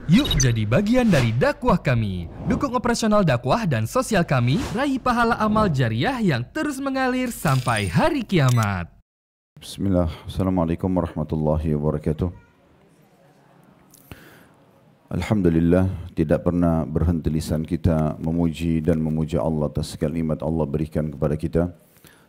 Yuk jadi bagian dari dakwah kami. Dukung operasional dakwah dan sosial kami, raih pahala amal jariah yang terus mengalir sampai hari kiamat. Bismillah, Assalamualaikum warahmatullahi wabarakatuh. Alhamdulillah, tidak pernah berhenti lisan kita memuji dan memuja Allah atas segala nikmat Allah berikan kepada kita.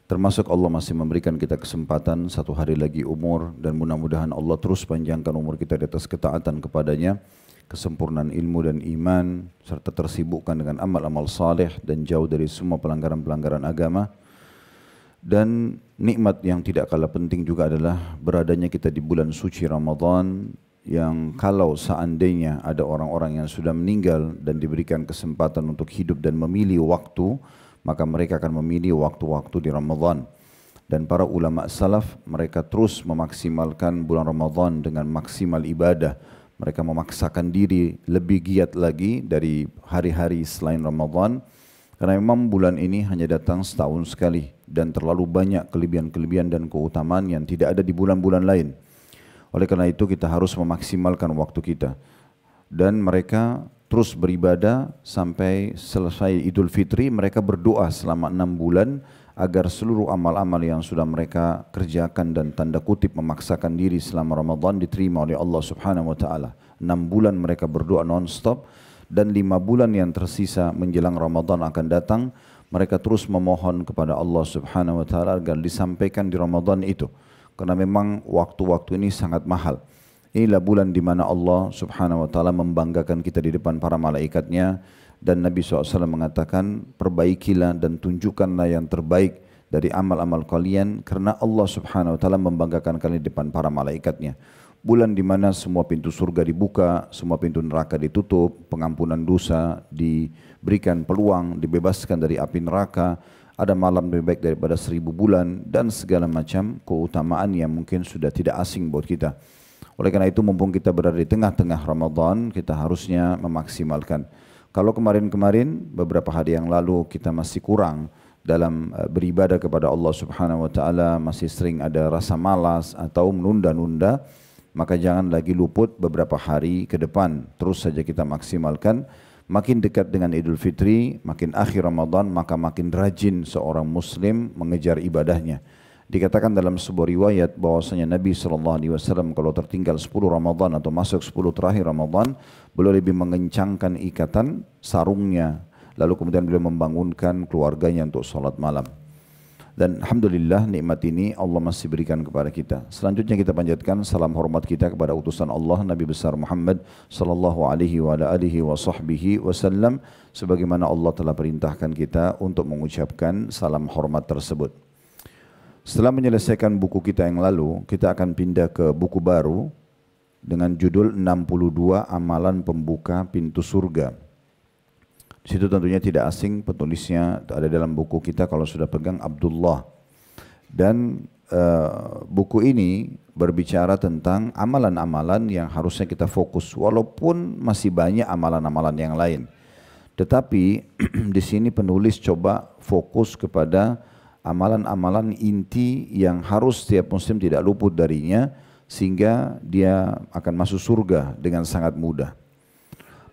Termasuk Allah masih memberikan kita kesempatan satu hari lagi umur, dan mudah-mudahan Allah terus panjangkan umur kita di atas ketaatan kepadanya, kesempurnaan ilmu dan iman, serta tersibukkan dengan amal-amal saleh dan jauh dari semua pelanggaran-pelanggaran agama. Dan nikmat yang tidak kalah penting juga adalah beradanya kita di bulan suci Ramadan, yang kalau seandainya ada orang-orang yang sudah meninggal dan diberikan kesempatan untuk hidup dan memilih waktu, maka mereka akan memilih waktu-waktu di Ramadan. Dan para ulama salaf, mereka terus memaksimalkan bulan Ramadan dengan maksimal ibadah. Mereka memaksakan diri lebih giat lagi dari hari-hari selain Ramadan, karena memang bulan ini hanya datang setahun sekali dan terlalu banyak kelebihan-kelebihan dan keutamaan yang tidak ada di bulan-bulan lain. Oleh karena itu kita harus memaksimalkan waktu kita. Dan mereka terus beribadah sampai selesai Idul Fitri. Mereka berdoa selama 6 bulan agar seluruh amal-amal yang sudah mereka kerjakan dan tanda kutip memaksakan diri selama Ramadan diterima oleh Allah Subhanahu wa taala. 6 bulan mereka berdoa non-stop, dan 5 bulan yang tersisa menjelang Ramadan akan datang, mereka terus memohon kepada Allah Subhanahu wa taala agar disampaikan di Ramadan itu. Karena memang waktu-waktu ini sangat mahal. Inilah bulan di mana Allah Subhanahu wa taala membanggakan kita di depan para malaikatnya. Dan Nabi SAW mengatakan, perbaikilah dan tunjukkanlah yang terbaik dari amal-amal kalian, karena Allah Subhanahu wa taala membanggakan kalian di depan para malaikatnya. Bulan di mana semua pintu surga dibuka, semua pintu neraka ditutup, pengampunan dosa diberikan peluang, dibebaskan dari api neraka, ada malam lebih baik daripada 1000 bulan, dan segala macam keutamaan yang mungkin sudah tidak asing buat kita. Oleh karena itu, mumpung kita berada di tengah-tengah Ramadan, kita harusnya memaksimalkan. Kalau kemarin-kemarin, beberapa hari yang lalu kita masih kurang dalam beribadah kepada Allah Subhanahu wa taala, masih sering ada rasa malas atau menunda-nunda, maka jangan lagi luput beberapa hari ke depan. Terus saja kita maksimalkan. Makin dekat dengan Idul Fitri, makin akhir Ramadan, maka makin rajin seorang muslim mengejar ibadahnya. Dikatakan dalam sebuah riwayat bahwasanya Nabi SAW kalau tertinggal 10 Ramadan atau masuk 10 terakhir Ramadan, beliau lebih mengencangkan ikatan sarungnya, lalu kemudian beliau membangunkan keluarganya untuk salat malam. Dan Alhamdulillah nikmat ini Allah masih berikan kepada kita. Selanjutnya kita panjatkan salam hormat kita kepada utusan Allah Nabi besar Muhammad sallallahu alaihi wa alihi wa sahbihi wasallam, sebagaimana Allah telah perintahkan kita untuk mengucapkan salam hormat tersebut. Setelah menyelesaikan buku kita yang lalu, kita akan pindah ke buku baru dengan judul 62 Amalan Pembuka Pintu Surga. Di situ tentunya tidak asing, penulisnya ada dalam buku kita kalau sudah pegang, Abdullah. Dan buku ini berbicara tentang amalan-amalan yang harusnya kita fokus, walaupun masih banyak amalan-amalan yang lain. Tetapi di sini penulis coba fokus kepada amalan-amalan inti yang harus setiap muslim tidak luput darinya, sehingga dia akan masuk surga dengan sangat mudah.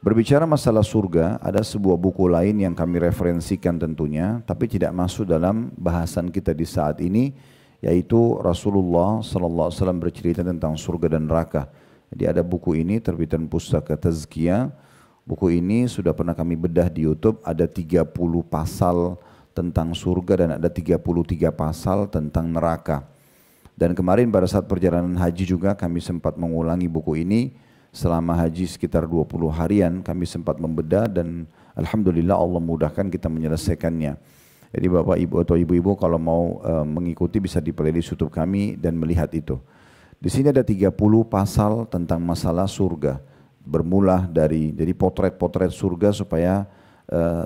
Berbicara masalah surga, ada sebuah buku lain yang kami referensikan tentunya, tapi tidak masuk dalam bahasan kita di saat ini, yaitu Rasulullah SAW bercerita tentang surga dan neraka. Jadi ada buku ini terbitan Pustaka Tazkiyah. Buku ini sudah pernah kami bedah di YouTube, ada 30 pasal tentang surga dan ada 33 pasal tentang neraka. Dan kemarin pada saat perjalanan haji juga kami sempat mengulangi buku ini. Selama haji sekitar 20 harian kami sempat membedah, dan Alhamdulillah Allah mudahkan kita menyelesaikannya. Jadi bapak ibu atau ibu-ibu kalau mau mengikuti bisa di playlist YouTube kami dan melihat itu. Di sini ada 30 pasal tentang masalah surga. Bermula dari potret-potret surga supaya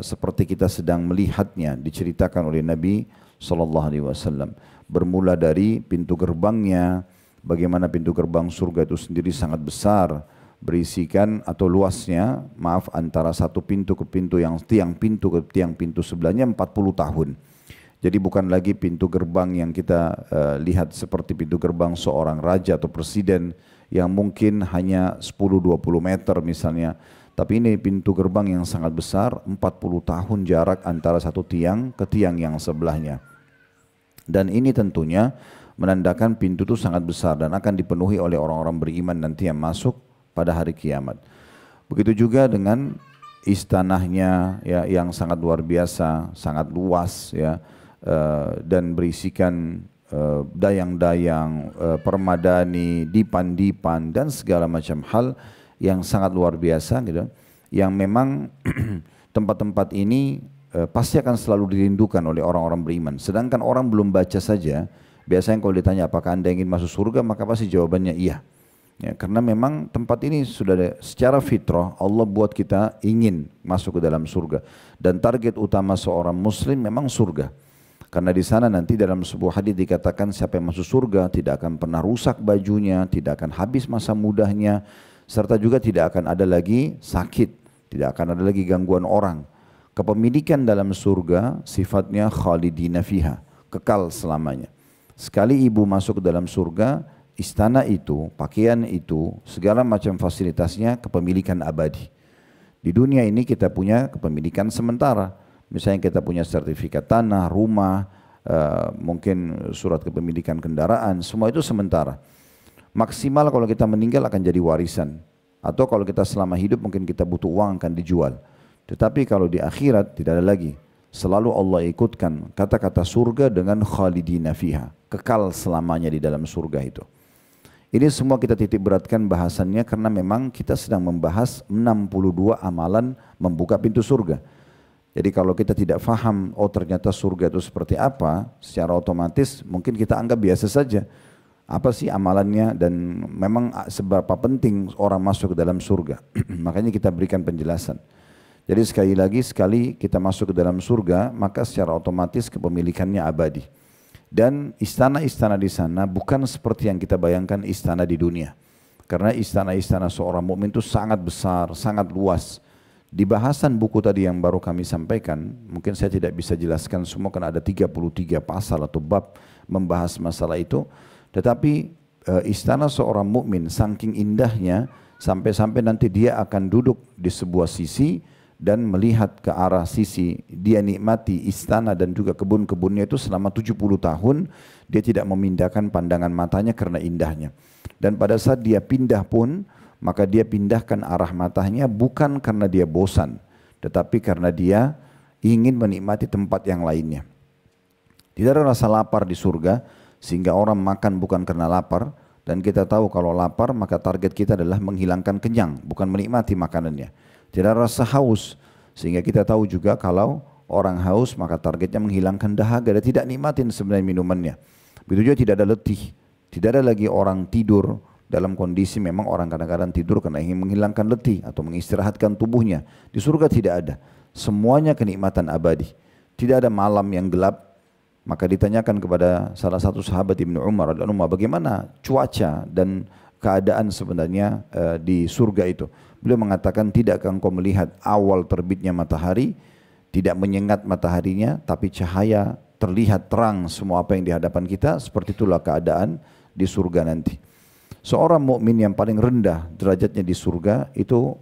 seperti kita sedang melihatnya, diceritakan oleh Nabi SAW. Bermula dari pintu gerbangnya, bagaimana pintu gerbang surga itu sendiri sangat besar, berisikan atau luasnya, antara satu pintu ke pintu yang tiang pintu ke tiang pintu sebelahnya 40 tahun. Jadi bukan lagi pintu gerbang yang kita lihat seperti pintu gerbang seorang raja atau presiden yang mungkin hanya 10-20 meter misalnya. Tapi ini pintu gerbang yang sangat besar, 40 tahun jarak antara satu tiang ke tiang yang sebelahnya. Dan ini tentunya menandakan pintu itu sangat besar dan akan dipenuhi oleh orang-orang beriman nanti yang masuk pada hari kiamat. Begitu juga dengan istanahnya ya, yang sangat luar biasa, sangat luas ya, dan berisikan dayang-dayang, permadani, dipan-dipan dan segala macam hal yang sangat luar biasa gitu. Yang memang tempat-tempat ini pasti akan selalu dirindukan oleh orang-orang beriman. Sedangkan orang belum baca saja, biasanya kalau ditanya apakah Anda ingin masuk surga, maka pasti jawabannya iya. Ya, karena memang tempat ini sudah secara fitrah Allah buat kita ingin masuk ke dalam surga. Dan target utama seorang muslim memang surga. Karena di sana nanti dalam sebuah hadis dikatakan siapa yang masuk surga tidak akan pernah rusak bajunya, tidak akan habis masa mudanya, serta juga tidak akan ada lagi sakit, tidak akan ada lagi gangguan orang. Kepemilikan dalam surga sifatnya khalidina fiha, kekal selamanya. Sekali ibu masuk ke dalam surga, istana itu, pakaian itu, segala macam fasilitasnya kepemilikan abadi. Di dunia ini kita punya kepemilikan sementara. Misalnya kita punya sertifikat tanah, rumah, mungkin surat kepemilikan kendaraan, semua itu sementara. Maksimal kalau kita meninggal akan jadi warisan. Atau kalau kita selama hidup mungkin kita butuh uang akan dijual. Tetapi kalau di akhirat tidak ada lagi. Selalu Allah ikutkan kata-kata surga dengan khalidina fiha, kekal selamanya di dalam surga itu. Ini semua kita titik beratkan bahasannya karena memang kita sedang membahas 62 amalan membuka pintu surga. Jadi kalau kita tidak faham, oh ternyata surga itu seperti apa, secara otomatis mungkin kita anggap biasa saja. Apa sih amalannya dan memang seberapa penting orang masuk ke dalam surga. Makanya kita berikan penjelasan. Jadi sekali lagi, sekali kita masuk ke dalam surga, maka secara otomatis kepemilikannya abadi. Dan istana-istana di sana bukan seperti yang kita bayangkan istana di dunia. Karena istana-istana seorang mukmin itu sangat besar, sangat luas. Di bahasan buku tadi yang baru kami sampaikan, mungkin saya tidak bisa jelaskan semua karena ada 33 pasal atau bab membahas masalah itu. Tetapi istana seorang mukmin saking indahnya sampai-sampai nanti dia akan duduk di sebuah sisi dan melihat ke arah sisi, dia nikmati istana dan juga kebun-kebunnya itu selama 70 tahun, dia tidak memindahkan pandangan matanya karena indahnya. Dan pada saat dia pindah pun, maka dia pindahkan arah matanya bukan karena dia bosan, tetapi karena dia ingin menikmati tempat yang lainnya. Tidak ada rasa lapar di surga, sehingga orang makan bukan karena lapar, dan kita tahu kalau lapar maka target kita adalah menghilangkan kenyang, bukan menikmati makanannya. Tidak rasa haus, sehingga kita tahu juga kalau orang haus maka targetnya menghilangkan dahaga dan tidak nikmatin sebenarnya minumannya. Begitu juga tidak ada letih, tidak ada lagi orang tidur dalam kondisi memang orang kadang-kadang tidur karena ingin menghilangkan letih atau mengistirahatkan tubuhnya. Di surga tidak ada, semuanya kenikmatan abadi. Tidak ada malam yang gelap. Maka ditanyakan kepada salah satu sahabat Ibnu Umar radhiyallahu anhu, bagaimana cuaca dan keadaan sebenarnya di surga itu. Beliau mengatakan, tidakkah engkau melihat awal terbitnya matahari, tidak menyengat mataharinya, tapi cahaya terlihat terang semua apa yang di hadapan kita, seperti itulah keadaan di surga nanti. Seorang mukmin yang paling rendah derajatnya di surga itu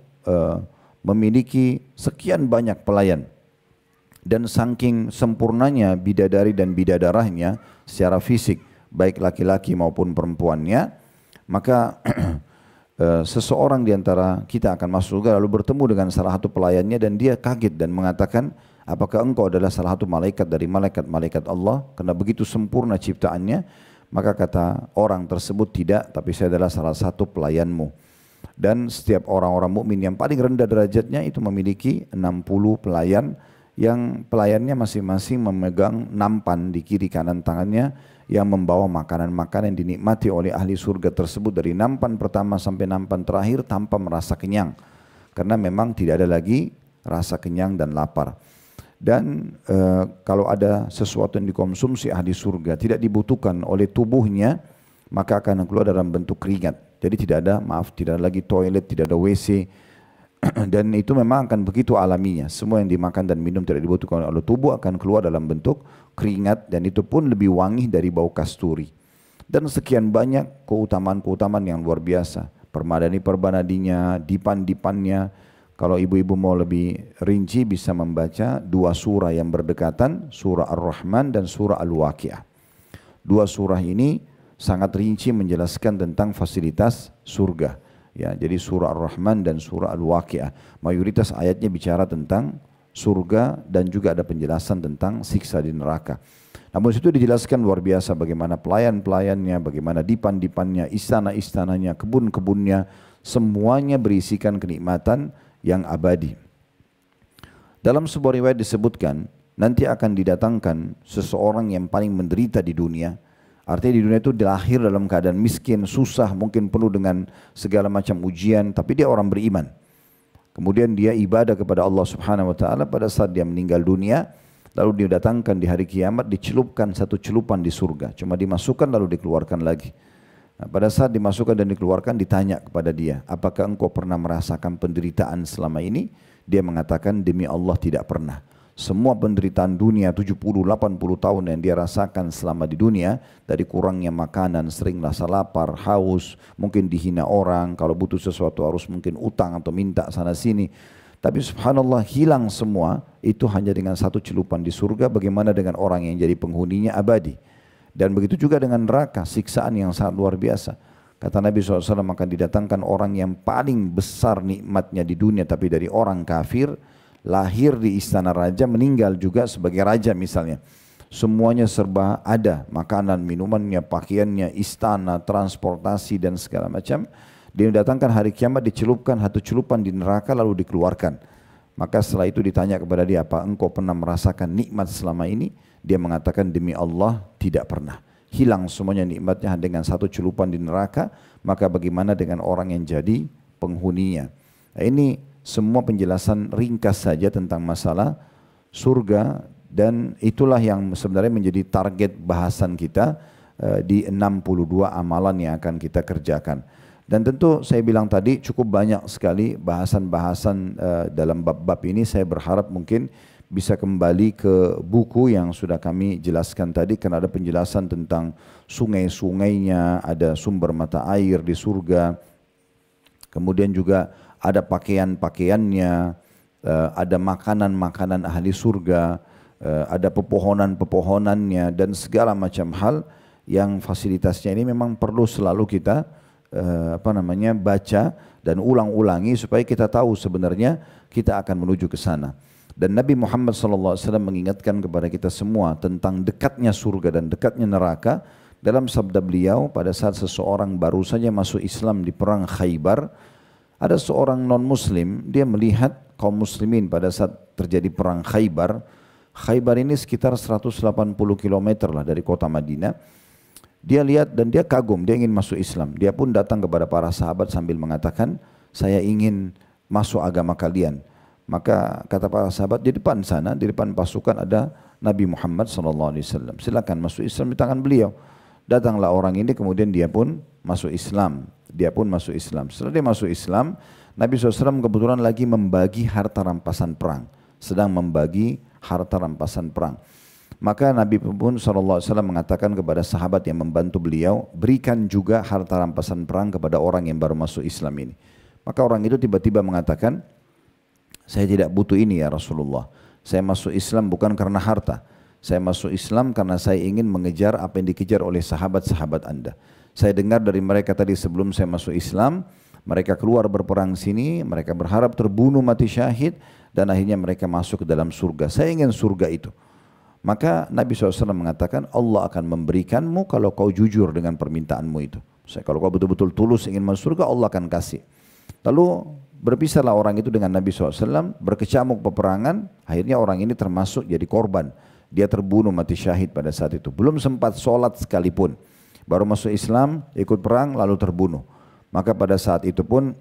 memiliki sekian banyak pelayan. Dan saking sempurnanya bidadari dan bidadarahnya secara fisik, baik laki-laki maupun perempuannya, maka seseorang di antara kita akan masuk surga lalu bertemu dengan salah satu pelayannya dan dia kaget dan mengatakan, apakah engkau adalah salah satu malaikat dari malaikat-malaikat Allah? Karena begitu sempurna ciptaannya. Maka kata orang tersebut, tidak, tapi saya adalah salah satu pelayanmu. Dan setiap orang-orang mukmin yang paling rendah derajatnya itu memiliki 60 pelayan, yang pelayannya masing-masing memegang nampan di kiri kanan tangannya yang membawa makanan-makanan yang dinikmati oleh ahli surga tersebut dari nampan pertama sampai nampan terakhir tanpa merasa kenyang. Karena memang tidak ada lagi rasa kenyang dan lapar. Dan kalau ada sesuatu yang dikonsumsi ahli surga tidak dibutuhkan oleh tubuhnya, maka akan keluar dalam bentuk keringat. Jadi tidak ada, tidak ada lagi toilet, tidak ada WC. Dan itu memang akan begitu alaminya. Semua yang dimakan dan minum tidak dibutuhkan oleh tubuh akan keluar dalam bentuk keringat, dan itu pun lebih wangi dari bau kasturi. Dan sekian banyak keutamaan-keutamaan yang luar biasa. Permadani-permadaninya, dipan-dipannya. Kalau ibu-ibu mau lebih rinci bisa membaca dua surah yang berdekatan, surah Ar-Rahman dan surah Al-Waqiah. Dua surah ini sangat rinci menjelaskan tentang fasilitas surga. Ya, jadi surah Ar-Rahman dan surah Al-Waqiah, mayoritas ayatnya bicara tentang surga dan juga ada penjelasan tentang siksa di neraka. Namun situ dijelaskan luar biasa bagaimana pelayan-pelayannya, bagaimana dipan-dipannya, istana-istananya, kebun-kebunnya, semuanya berisikan kenikmatan yang abadi. Dalam sebuah riwayat disebutkan, nanti akan didatangkan seseorang yang paling menderita di dunia. Artinya di dunia itu dilahir dalam keadaan miskin, susah, mungkin penuh dengan segala macam ujian, tapi dia orang beriman. Kemudian dia ibadah kepada Allah Subhanahu wa taala. Pada saat dia meninggal dunia, lalu didatangkan di hari kiamat, dicelupkan satu celupan di surga. Cuma dimasukkan lalu dikeluarkan lagi. Nah, pada saat dimasukkan dan dikeluarkan ditanya kepada dia, apakah engkau pernah merasakan penderitaan selama ini? Dia mengatakan, demi Allah tidak pernah. Semua penderitaan dunia 70-80 tahun yang dia rasakan selama di dunia, dari kurangnya makanan, sering rasa lapar, haus, mungkin dihina orang, kalau butuh sesuatu harus mungkin utang atau minta sana sini. Tapi subhanallah hilang semua, itu hanya dengan satu celupan di surga. Bagaimana dengan orang yang jadi penghuninya abadi? Dan begitu juga dengan neraka, siksaan yang sangat luar biasa. Kata Nabi SAW, akan didatangkan orang yang paling besar nikmatnya di dunia, tapi dari orang kafir, lahir di istana raja, meninggal juga sebagai raja misalnya. Semuanya serba ada, makanan, minumannya, pakaiannya, istana, transportasi dan segala macam. Dia datangkan hari kiamat, dicelupkan satu celupan di neraka lalu dikeluarkan. Maka setelah itu ditanya kepada dia, apa engkau pernah merasakan nikmat selama ini? Dia mengatakan, demi Allah tidak pernah. Hilang semuanya nikmatnya dengan satu celupan di neraka. Maka bagaimana dengan orang yang jadi penghuninya? Nah, ini semua penjelasan ringkas saja tentang masalah surga, dan itulah yang sebenarnya menjadi target bahasan kita di 62 amalan yang akan kita kerjakan. Dan tentu saya bilang tadi cukup banyak sekali bahasan-bahasan dalam bab-bab ini. Saya berharap mungkin bisa kembali ke buku yang sudah kami jelaskan tadi, karena ada penjelasan tentang sungai-sungainya, ada sumber mata air di surga, kemudian juga ada pakaian-pakaiannya, ada makanan-makanan ahli surga, ada pepohonan-pepohonannya, dan segala macam hal yang fasilitasnya ini memang perlu selalu kita baca dan ulang-ulangi supaya kita tahu sebenarnya kita akan menuju ke sana. Dan Nabi Muhammad SAW mengingatkan kepada kita semua tentang dekatnya surga dan dekatnya neraka dalam sabda beliau pada saat seseorang baru saja masuk Islam di perang Khaybar. Ada seorang non-muslim, dia melihat kaum muslimin pada saat terjadi perang Khaybar. Khaybar ini sekitar 180 km lah dari kota Madinah. Dia lihat dan dia kagum, dia ingin masuk Islam. Dia pun datang kepada para sahabat sambil mengatakan, saya ingin masuk agama kalian. Maka kata para sahabat, di depan sana, di depan pasukan ada Nabi Muhammad SAW. Silakan masuk Islam di tangan beliau. Datanglah orang ini, kemudian dia pun masuk Islam. Dia pun masuk Islam. Setelah dia masuk Islam, Nabi SAW kebetulan lagi membagi harta rampasan perang. Sedang membagi harta rampasan perang. Maka Nabi pun SAW mengatakan kepada sahabat yang membantu beliau, berikan juga harta rampasan perang kepada orang yang baru masuk Islam ini. Maka orang itu tiba-tiba mengatakan, saya tidak butuh ini ya Rasulullah. Saya masuk Islam bukan karena harta. Saya masuk Islam karena saya ingin mengejar apa yang dikejar oleh sahabat-sahabat Anda. Saya dengar dari mereka tadi sebelum saya masuk Islam, mereka keluar berperang sini, mereka berharap terbunuh mati syahid, dan akhirnya mereka masuk ke dalam surga. Saya ingin surga itu. Maka Nabi SAW mengatakan, Allah akan memberikanmu kalau kau jujur dengan permintaanmu itu. Kalau kau betul-betul tulus ingin masuk surga, Allah akan kasih. Lalu berpisahlah orang itu dengan Nabi SAW, berkecamuk peperangan, akhirnya orang ini termasuk jadi korban. Dia terbunuh mati syahid pada saat itu. Belum sempat sholat sekalipun. Baru masuk Islam, ikut perang, lalu terbunuh. Maka pada saat itu pun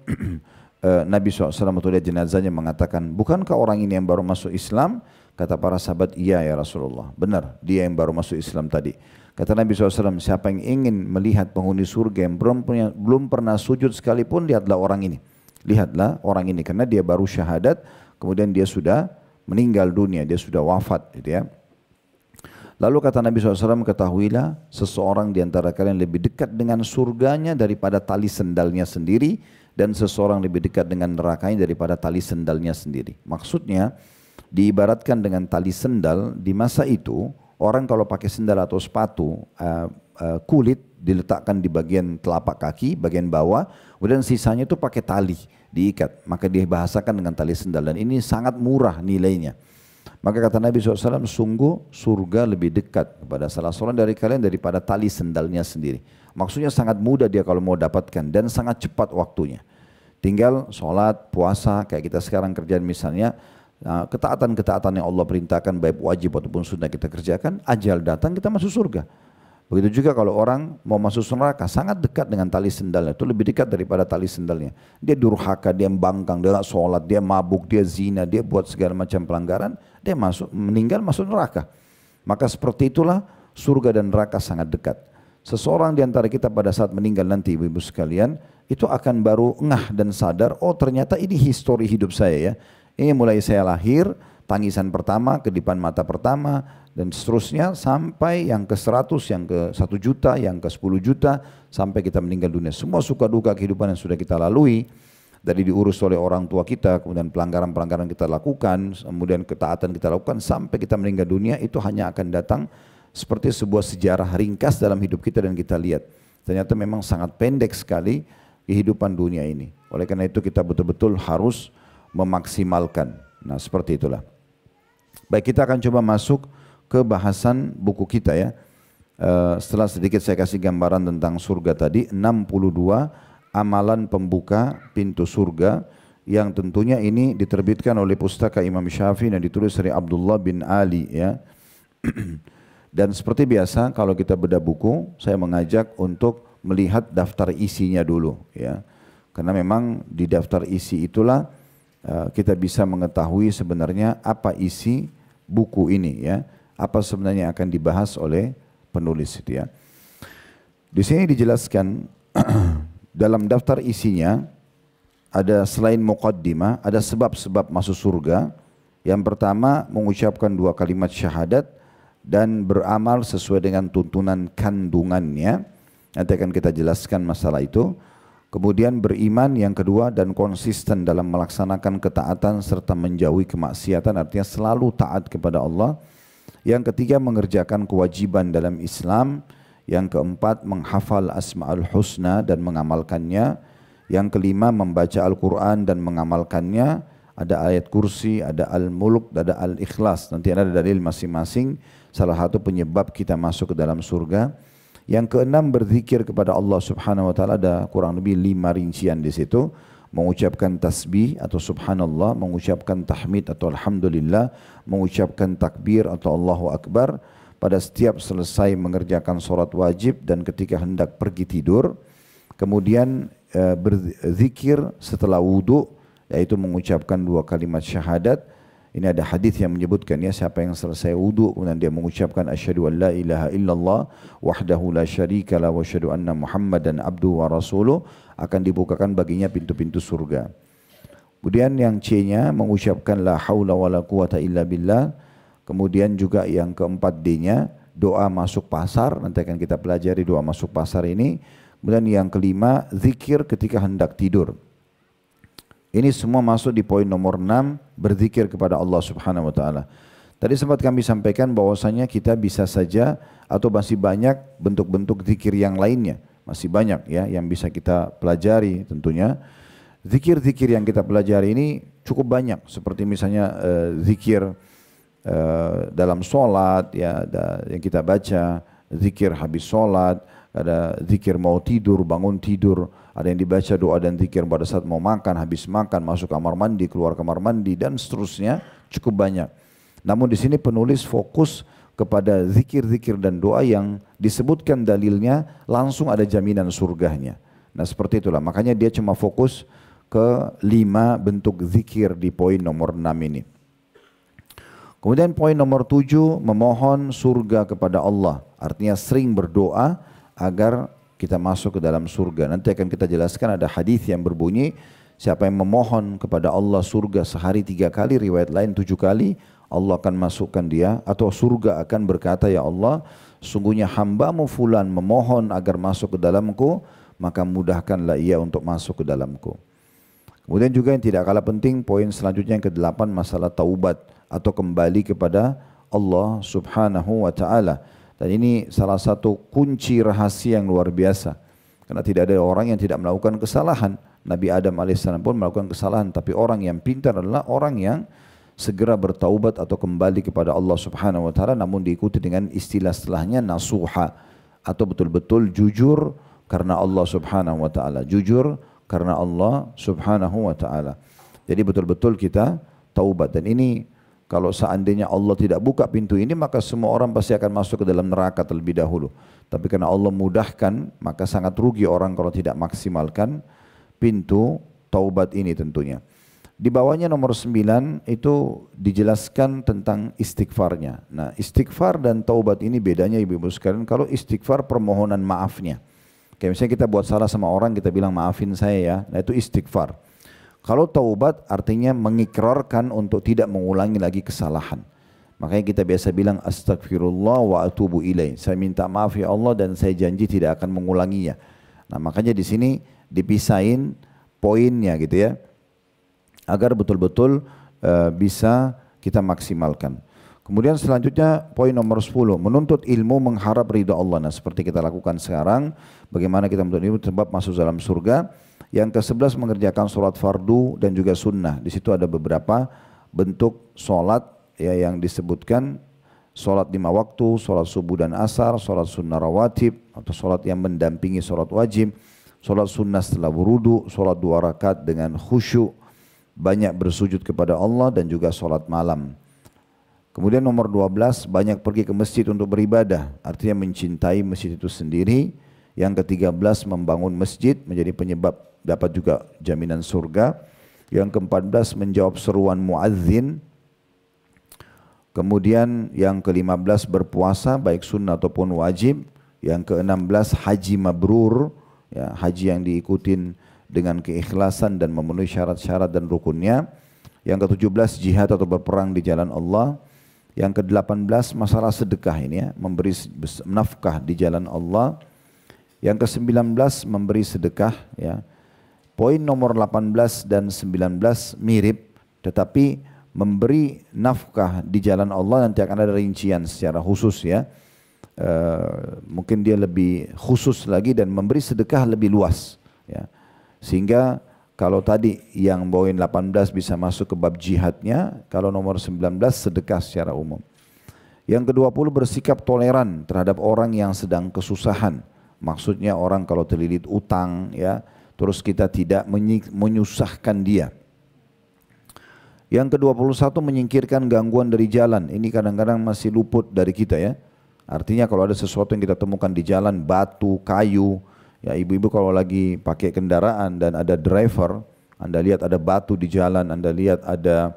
Nabi SAW waktu lihat jenazahnya mengatakan, bukankah orang ini yang baru masuk Islam? Kata para sahabat, iya ya Rasulullah. Benar, dia yang baru masuk Islam tadi. Kata Nabi SAW, siapa yang ingin melihat penghuni surga yang belum pernah sujud sekalipun, lihatlah orang ini. lihatlah orang ini karena dia baru syahadat, kemudian dia sudah meninggal dunia, dia sudah wafat gitu ya. Lalu kata Nabi SAW, ketahuilah seseorang di antara kalian lebih dekat dengan surganya daripada tali sendalnya sendiri, dan seseorang lebih dekat dengan nerakanya daripada tali sendalnya sendiri. Maksudnya diibaratkan dengan tali sendal, di masa itu orang kalau pakai sendal atau sepatu kulit diletakkan di bagian telapak kaki, bagian bawah, kemudian sisanya itu pakai tali diikat, maka dibahasakan dengan tali sendal, dan ini sangat murah nilainya. Maka kata Nabi SAW, sungguh surga lebih dekat kepada salah seorang dari kalian daripada tali sendalnya sendiri. Maksudnya sangat mudah dia kalau mau dapatkan dan sangat cepat waktunya. Tinggal sholat, puasa, kayak kita sekarang kerjaan misalnya, ketaatan-ketaatan yang Allah perintahkan baik wajib ataupun sunnah kita kerjakan, ajal datang kita masuk surga. Begitu juga kalau orang mau masuk neraka, sangat dekat dengan tali sendalnya, itu lebih dekat daripada tali sendalnya. Dia durhaka, dia membangkang, dia nggak sholat, dia mabuk, dia zina, dia buat segala macam pelanggaran, dia meninggal masuk neraka. Maka seperti itulah surga dan neraka sangat dekat. Seseorang di antara kita pada saat meninggal nanti, ibu-ibu sekalian, itu akan baru ngah dan sadar, oh ternyata ini histori hidup saya ya. Ini mulai saya lahir, tangisan pertama, kedipan mata pertama, dan seterusnya sampai yang ke 100, yang ke 1 juta, yang ke 10 juta, sampai kita meninggal dunia. Semua suka duka kehidupan yang sudah kita lalui, dari diurus oleh orang tua kita, kemudian pelanggaran-pelanggaran kita lakukan, kemudian ketaatan kita lakukan, sampai kita meninggal dunia, itu hanya akan datang seperti sebuah sejarah ringkas dalam hidup kita dan kita lihat. Ternyata memang sangat pendek sekali kehidupan dunia ini. Oleh karena itu kita betul-betul harus memaksimalkan. Nah seperti itulah. Baik, kita akan coba masuk ke bahasan buku kita ya. Setelah sedikit saya kasih gambaran tentang surga tadi, 62 amalan pembuka pintu surga yang tentunya ini diterbitkan oleh pustaka Imam Syafi'i dan ditulis dari Abdullah bin Ali ya. Dan seperti biasa kalau kita bedah buku, saya mengajak untuk melihat daftar isinya dulu ya. Karena memang di daftar isi itulah kita bisa mengetahui sebenarnya apa isi buku ini ya. Apa sebenarnya akan dibahas oleh penulis itu ya. Di sini dijelaskan dalam daftar isinya ada selain muqaddimah, ada sebab-sebab masuk surga. Yang pertama mengucapkan 2 kalimat syahadat dan beramal sesuai dengan tuntunan kandungannya. Nanti akan kita jelaskan masalah itu. Kemudian beriman yang kedua dan konsisten dalam melaksanakan ketaatan serta menjauhi kemaksiatan, artinya selalu taat kepada Allah. Yang ketiga mengerjakan kewajiban dalam Islam. Yang keempat menghafal Asma'ul Husna dan mengamalkannya. Yang kelima membaca Al-Quran dan mengamalkannya. Ada ayat kursi, ada Al-Mulk, ada Al-Ikhlas. Nanti ada dalil masing-masing. Salah satu penyebab kita masuk ke dalam surga. Yang keenam berzikir kepada Allah Subhanahu Wa Taala, ada kurang lebih 5 rincian di situ. Mengucapkan tasbih atau subhanallah, mengucapkan tahmid atau alhamdulillah, mengucapkan takbir atau Allahu Akbar pada setiap selesai mengerjakan solat wajib dan ketika hendak pergi tidur. Kemudian berzikir setelah wudu, yaitu mengucapkan 2 kalimat syahadat. Ini ada hadis yang menyebutkan ya, siapa yang selesai wudu kemudian dia mengucapkan asyhadu an la ilaha illallah wahdahu la syarika la wa asyhadu anna muhammadan abduhu wa rasuluh, akan dibukakan baginya pintu-pintu surga. Kemudian yang C-nya mengucapkan la haula wala quwata illa billah. Kemudian juga yang keempat D-nya doa masuk pasar, nanti akan kita pelajari doa masuk pasar ini. Kemudian yang kelima zikir ketika hendak tidur. Ini semua masuk di poin nomor 6, berzikir kepada Allah Subhanahu Wa Taala. Tadi sempat kami sampaikan bahwasanya kita bisa saja atau masih banyak bentuk-bentuk zikir yang lainnya. Masih banyak ya yang bisa kita pelajari tentunya. Zikir-zikir yang kita pelajari ini cukup banyak. Seperti misalnya zikir dalam sholat ya, ada yang kita baca. Zikir habis sholat, ada zikir mau tidur, bangun tidur. Ada yang dibaca doa dan zikir pada saat mau makan, habis makan, masuk kamar mandi, keluar kamar mandi, dan seterusnya cukup banyak. Namun di sini penulis fokus kepada zikir-zikir dan doa yang disebutkan dalilnya langsung ada jaminan surganya. Nah seperti itulah, makanya dia cuma fokus ke 5 bentuk zikir di poin nomor 6 ini. Kemudian poin nomor 7, memohon surga kepada Allah. Artinya sering berdoa agar kita masuk ke dalam surga. Nanti akan kita jelaskan, ada hadis yang berbunyi, siapa yang memohon kepada Allah surga sehari 3 kali, riwayat lain 7 kali, Allah akan masukkan dia, atau surga akan berkata, ya Allah, sungguhnya hambamu fulan memohon agar masuk ke dalamku, maka mudahkanlah ia untuk masuk ke dalamku. Kemudian juga yang tidak kalah penting, poin selanjutnya yang ke-8, masalah taubat atau kembali kepada Allah subhanahu wa ta'ala. Dan ini salah satu kunci rahasia yang luar biasa. Karena tidak ada orang yang tidak melakukan kesalahan. Nabi Adam alaihissalam pun melakukan kesalahan. Tapi orang yang pintar adalah orang yang segera bertaubat atau kembali kepada Allah subhanahu wa ta'ala. Namun diikuti dengan istilah setelahnya nasuha. Atau betul-betul jujur karena Allah subhanahu wa ta'ala. Jujur karena Allah subhanahu wa ta'ala. Jadi betul-betul kita taubat. Dan ini kalau seandainya Allah tidak buka pintu ini, maka semua orang pasti akan masuk ke dalam neraka terlebih dahulu. Tapi karena Allah mudahkan, maka sangat rugi orang kalau tidak maksimalkan pintu taubat ini tentunya. Di bawahnya nomor 9 itu dijelaskan tentang istighfarnya. Nah, istighfar dan taubat ini bedanya ibu-ibu sekalian. Kalau istighfar permohonan maafnya. Kayak misalnya kita buat salah sama orang, kita bilang maafin saya ya. Nah itu istighfar. Kalau taubat artinya mengikrarkan untuk tidak mengulangi lagi kesalahan. Makanya kita biasa bilang astagfirullah wa atubu ilaih. Saya minta maaf ya Allah dan saya janji tidak akan mengulanginya. Nah makanya di sini dipisahin poinnya gitu ya. Agar betul-betul bisa kita maksimalkan. Kemudian selanjutnya poin nomor 10, menuntut ilmu mengharap ridha Allah. Nah seperti kita lakukan sekarang, bagaimana kita menuntut ilmu sebab masuk dalam surga. Yang ke-11 mengerjakan sholat fardu dan juga sunnah. Di situ ada beberapa bentuk sholat ya, yang disebutkan. Sholat 5 waktu, sholat subuh dan asar, sholat sunnah rawatib, atau sholat yang mendampingi sholat wajib, sholat sunnah setelah wudu, sholat 2 rakaat dengan khusyuk, banyak bersujud kepada Allah dan juga sholat malam. Kemudian nomor 12, banyak pergi ke masjid untuk beribadah, artinya mencintai masjid itu sendiri. Yang ke-13, membangun masjid menjadi penyebab dapat juga jaminan surga. Yang ke-14, menjawab seruan muadzin. Kemudian yang ke-15, berpuasa baik sunnah ataupun wajib. Yang ke-16, haji mabrur, ya, haji yang diikutin dengan keikhlasan dan memenuhi syarat-syarat dan rukunnya. Yang ke-17, jihad atau berperang di jalan Allah. Yang ke-18 masalah sedekah ini ya, memberi nafkah di jalan Allah. Yang ke-19 memberi sedekah ya. Poin nomor 18 dan 19 mirip, tetapi memberi nafkah di jalan Allah nanti akan ada rincian secara khusus ya. Mungkin dia lebih khusus lagi dan memberi sedekah lebih luas ya. Sehingga kalau tadi yang poin 18 bisa masuk ke bab jihadnya, kalau nomor 19 sedekah secara umum. Yang ke-20 bersikap toleran terhadap orang yang sedang kesusahan. Maksudnya orang kalau terlilit utang ya, terus kita tidak menyusahkan dia. Yang ke-21 menyingkirkan gangguan dari jalan. Ini kadang-kadang masih luput dari kita ya. Artinya kalau ada sesuatu yang kita temukan di jalan, batu, kayu, ya ibu-ibu kalau lagi pakai kendaraan dan ada driver, Anda lihat ada batu di jalan, Anda lihat ada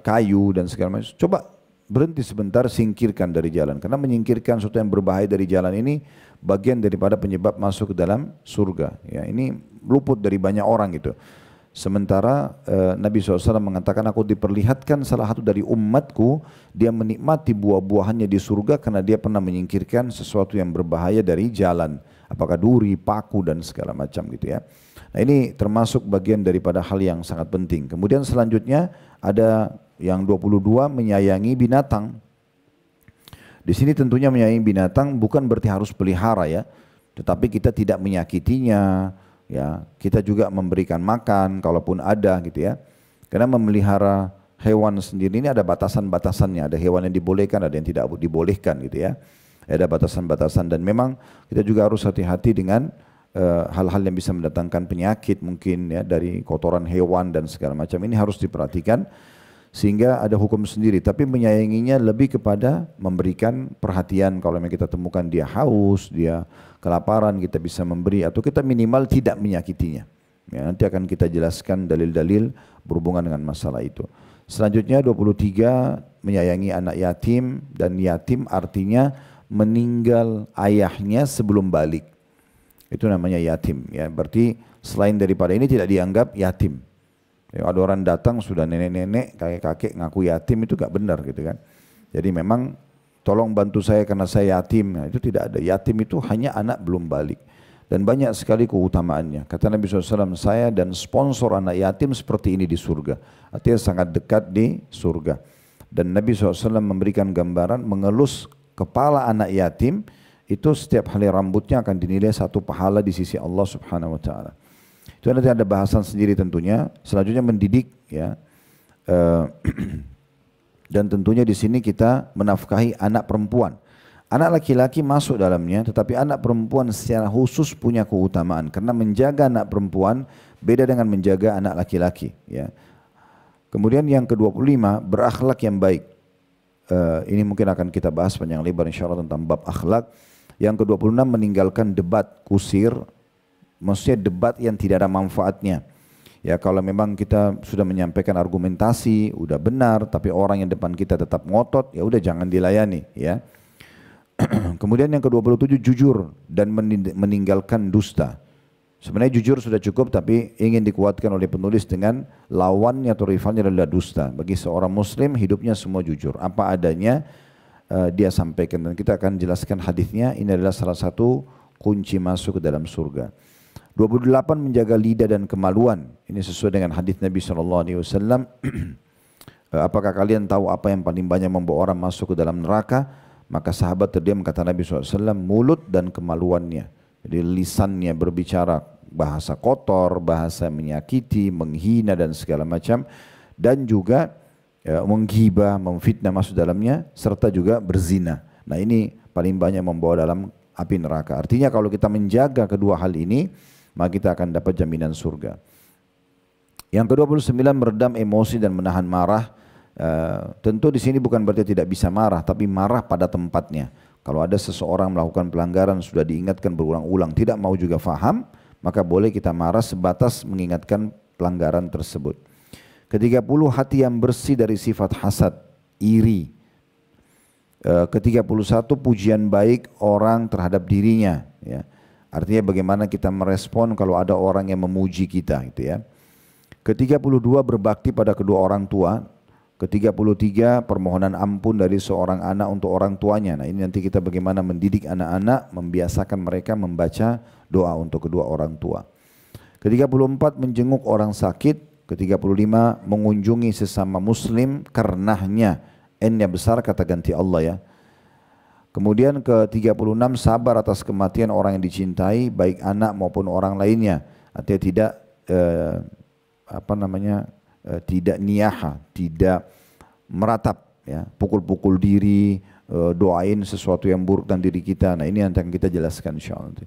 kayu dan segala macam, coba berhenti sebentar, singkirkan dari jalan. Karena menyingkirkan sesuatu yang berbahaya dari jalan ini bagian daripada penyebab masuk ke dalam surga. Ya, ini luput dari banyak orang gitu. Sementara Nabi SAW mengatakan, aku diperlihatkan salah satu dari umatku, dia menikmati buah-buahannya di surga karena dia pernah menyingkirkan sesuatu yang berbahaya dari jalan. Apakah duri, paku dan segala macam gitu ya. Nah ini termasuk bagian daripada hal yang sangat penting. Kemudian selanjutnya ada yang 22, menyayangi binatang. Di sini tentunya menyayangi binatang bukan berarti harus pelihara ya. Tetapi kita tidak menyakitinya. Ya, kita juga memberikan makan kalaupun ada gitu ya. Karena memelihara hewan sendiri ini ada batasan-batasannya. Ada hewan yang dibolehkan, ada yang tidak dibolehkan gitu ya. Ada batasan-batasan dan memang kita juga harus hati-hati dengan hal-hal yang bisa mendatangkan penyakit mungkin ya dari kotoran hewan dan segala macam. Ini harus diperhatikan sehingga ada hukum sendiri. Tapi menyayanginya lebih kepada memberikan perhatian. Kalau memang kita temukan dia haus, dia kelaparan, kita bisa memberi atau kita minimal tidak menyakitinya. Ya, nanti akan kita jelaskan dalil-dalil berhubungan dengan masalah itu. Selanjutnya 23, menyayangi anak yatim, dan yatim artinya meninggal ayahnya sebelum balik. Itu namanya yatim. Ya, berarti selain daripada ini tidak dianggap yatim. Ya, ada orang datang sudah nenek-nenek, kakek-kakek ngaku yatim, itu gak benar gitu kan. Jadi memang tolong bantu saya karena saya yatim. Nah, itu tidak ada. Yatim itu hanya anak belum balik. Dan banyak sekali keutamaannya. Kata Nabi SAW, saya dan sponsor anak yatim seperti ini di surga. Artinya sangat dekat di surga. Dan Nabi SAW memberikan gambaran mengelus kepala anak yatim, itu setiap helai rambutnya akan dinilai satu pahala di sisi Allah Subhanahu Wa Taala. Itu nanti ada bahasan sendiri tentunya. Selanjutnya mendidik, ya. Dan tentunya di sini kita menafkahi anak perempuan. Anak laki-laki masuk dalamnya, tetapi anak perempuan secara khusus punya keutamaan. Karena menjaga anak perempuan beda dengan menjaga anak laki-laki. Ya. Kemudian yang ke-25, berakhlak yang baik. Ini mungkin akan kita bahas panjang lebar insyaAllah tentang bab akhlak. Yang ke-26, meninggalkan debat kusir. Maksudnya debat yang tidak ada manfaatnya. Ya, kalau memang kita sudah menyampaikan argumentasi, udah benar, tapi orang yang depan kita tetap ngotot, ya udah jangan dilayani. Ya. Kemudian yang ke-27, jujur dan meninggalkan dusta. Sebenarnya jujur sudah cukup, tapi ingin dikuatkan oleh penulis dengan lawannya atau rivalnya adalah dusta. Bagi seorang muslim hidupnya semua jujur. Apa adanya dia sampaikan, dan kita akan jelaskan hadisnya. Ini adalah salah satu kunci masuk ke dalam surga. 28, menjaga lidah dan kemaluan. Ini sesuai dengan hadis Nabi SAW. Apakah kalian tahu apa yang paling banyak membawa orang masuk ke dalam neraka? Maka sahabat terdiam, kata Nabi SAW, mulut dan kemaluannya. Jadi lisannya berbicara bahasa kotor, bahasa menyakiti, menghina dan segala macam. Dan juga menghibah, memfitnah masuk dalamnya, serta juga berzina. Nah ini paling banyak membawa dalam api neraka. Artinya kalau kita menjaga kedua hal ini, maka kita akan dapat jaminan surga. Yang ke-29, meredam emosi dan menahan marah. Tentu di sini bukan berarti tidak bisa marah, tapi marah pada tempatnya. Kalau ada seseorang melakukan pelanggaran sudah diingatkan berulang-ulang, tidak mau juga faham, maka boleh kita marah sebatas mengingatkan pelanggaran tersebut. Ke-30, hati yang bersih dari sifat hasad, iri. Ke-31, pujian baik orang terhadap dirinya. Ya. Artinya bagaimana kita merespon kalau ada orang yang memuji kita. Gitu ya. Ke-32, berbakti pada kedua orang tua. Ke-33, permohonan ampun dari seorang anak untuk orang tuanya. Nah ini nanti kita bagaimana mendidik anak-anak, membiasakan mereka membaca doa untuk kedua orang tua. Ke-34, menjenguk orang sakit. Ke-35, mengunjungi sesama muslim karenanya. N-nya besar, kata ganti Allah ya. Kemudian ke-36, sabar atas kematian orang yang dicintai, baik anak maupun orang lainnya. Artinya tidak tidak niyaha, tidak meratap, ya, pukul-pukul diri, doain sesuatu yang buruk tentang diri kita. Nah ini yang akan kita jelaskan insyaallah.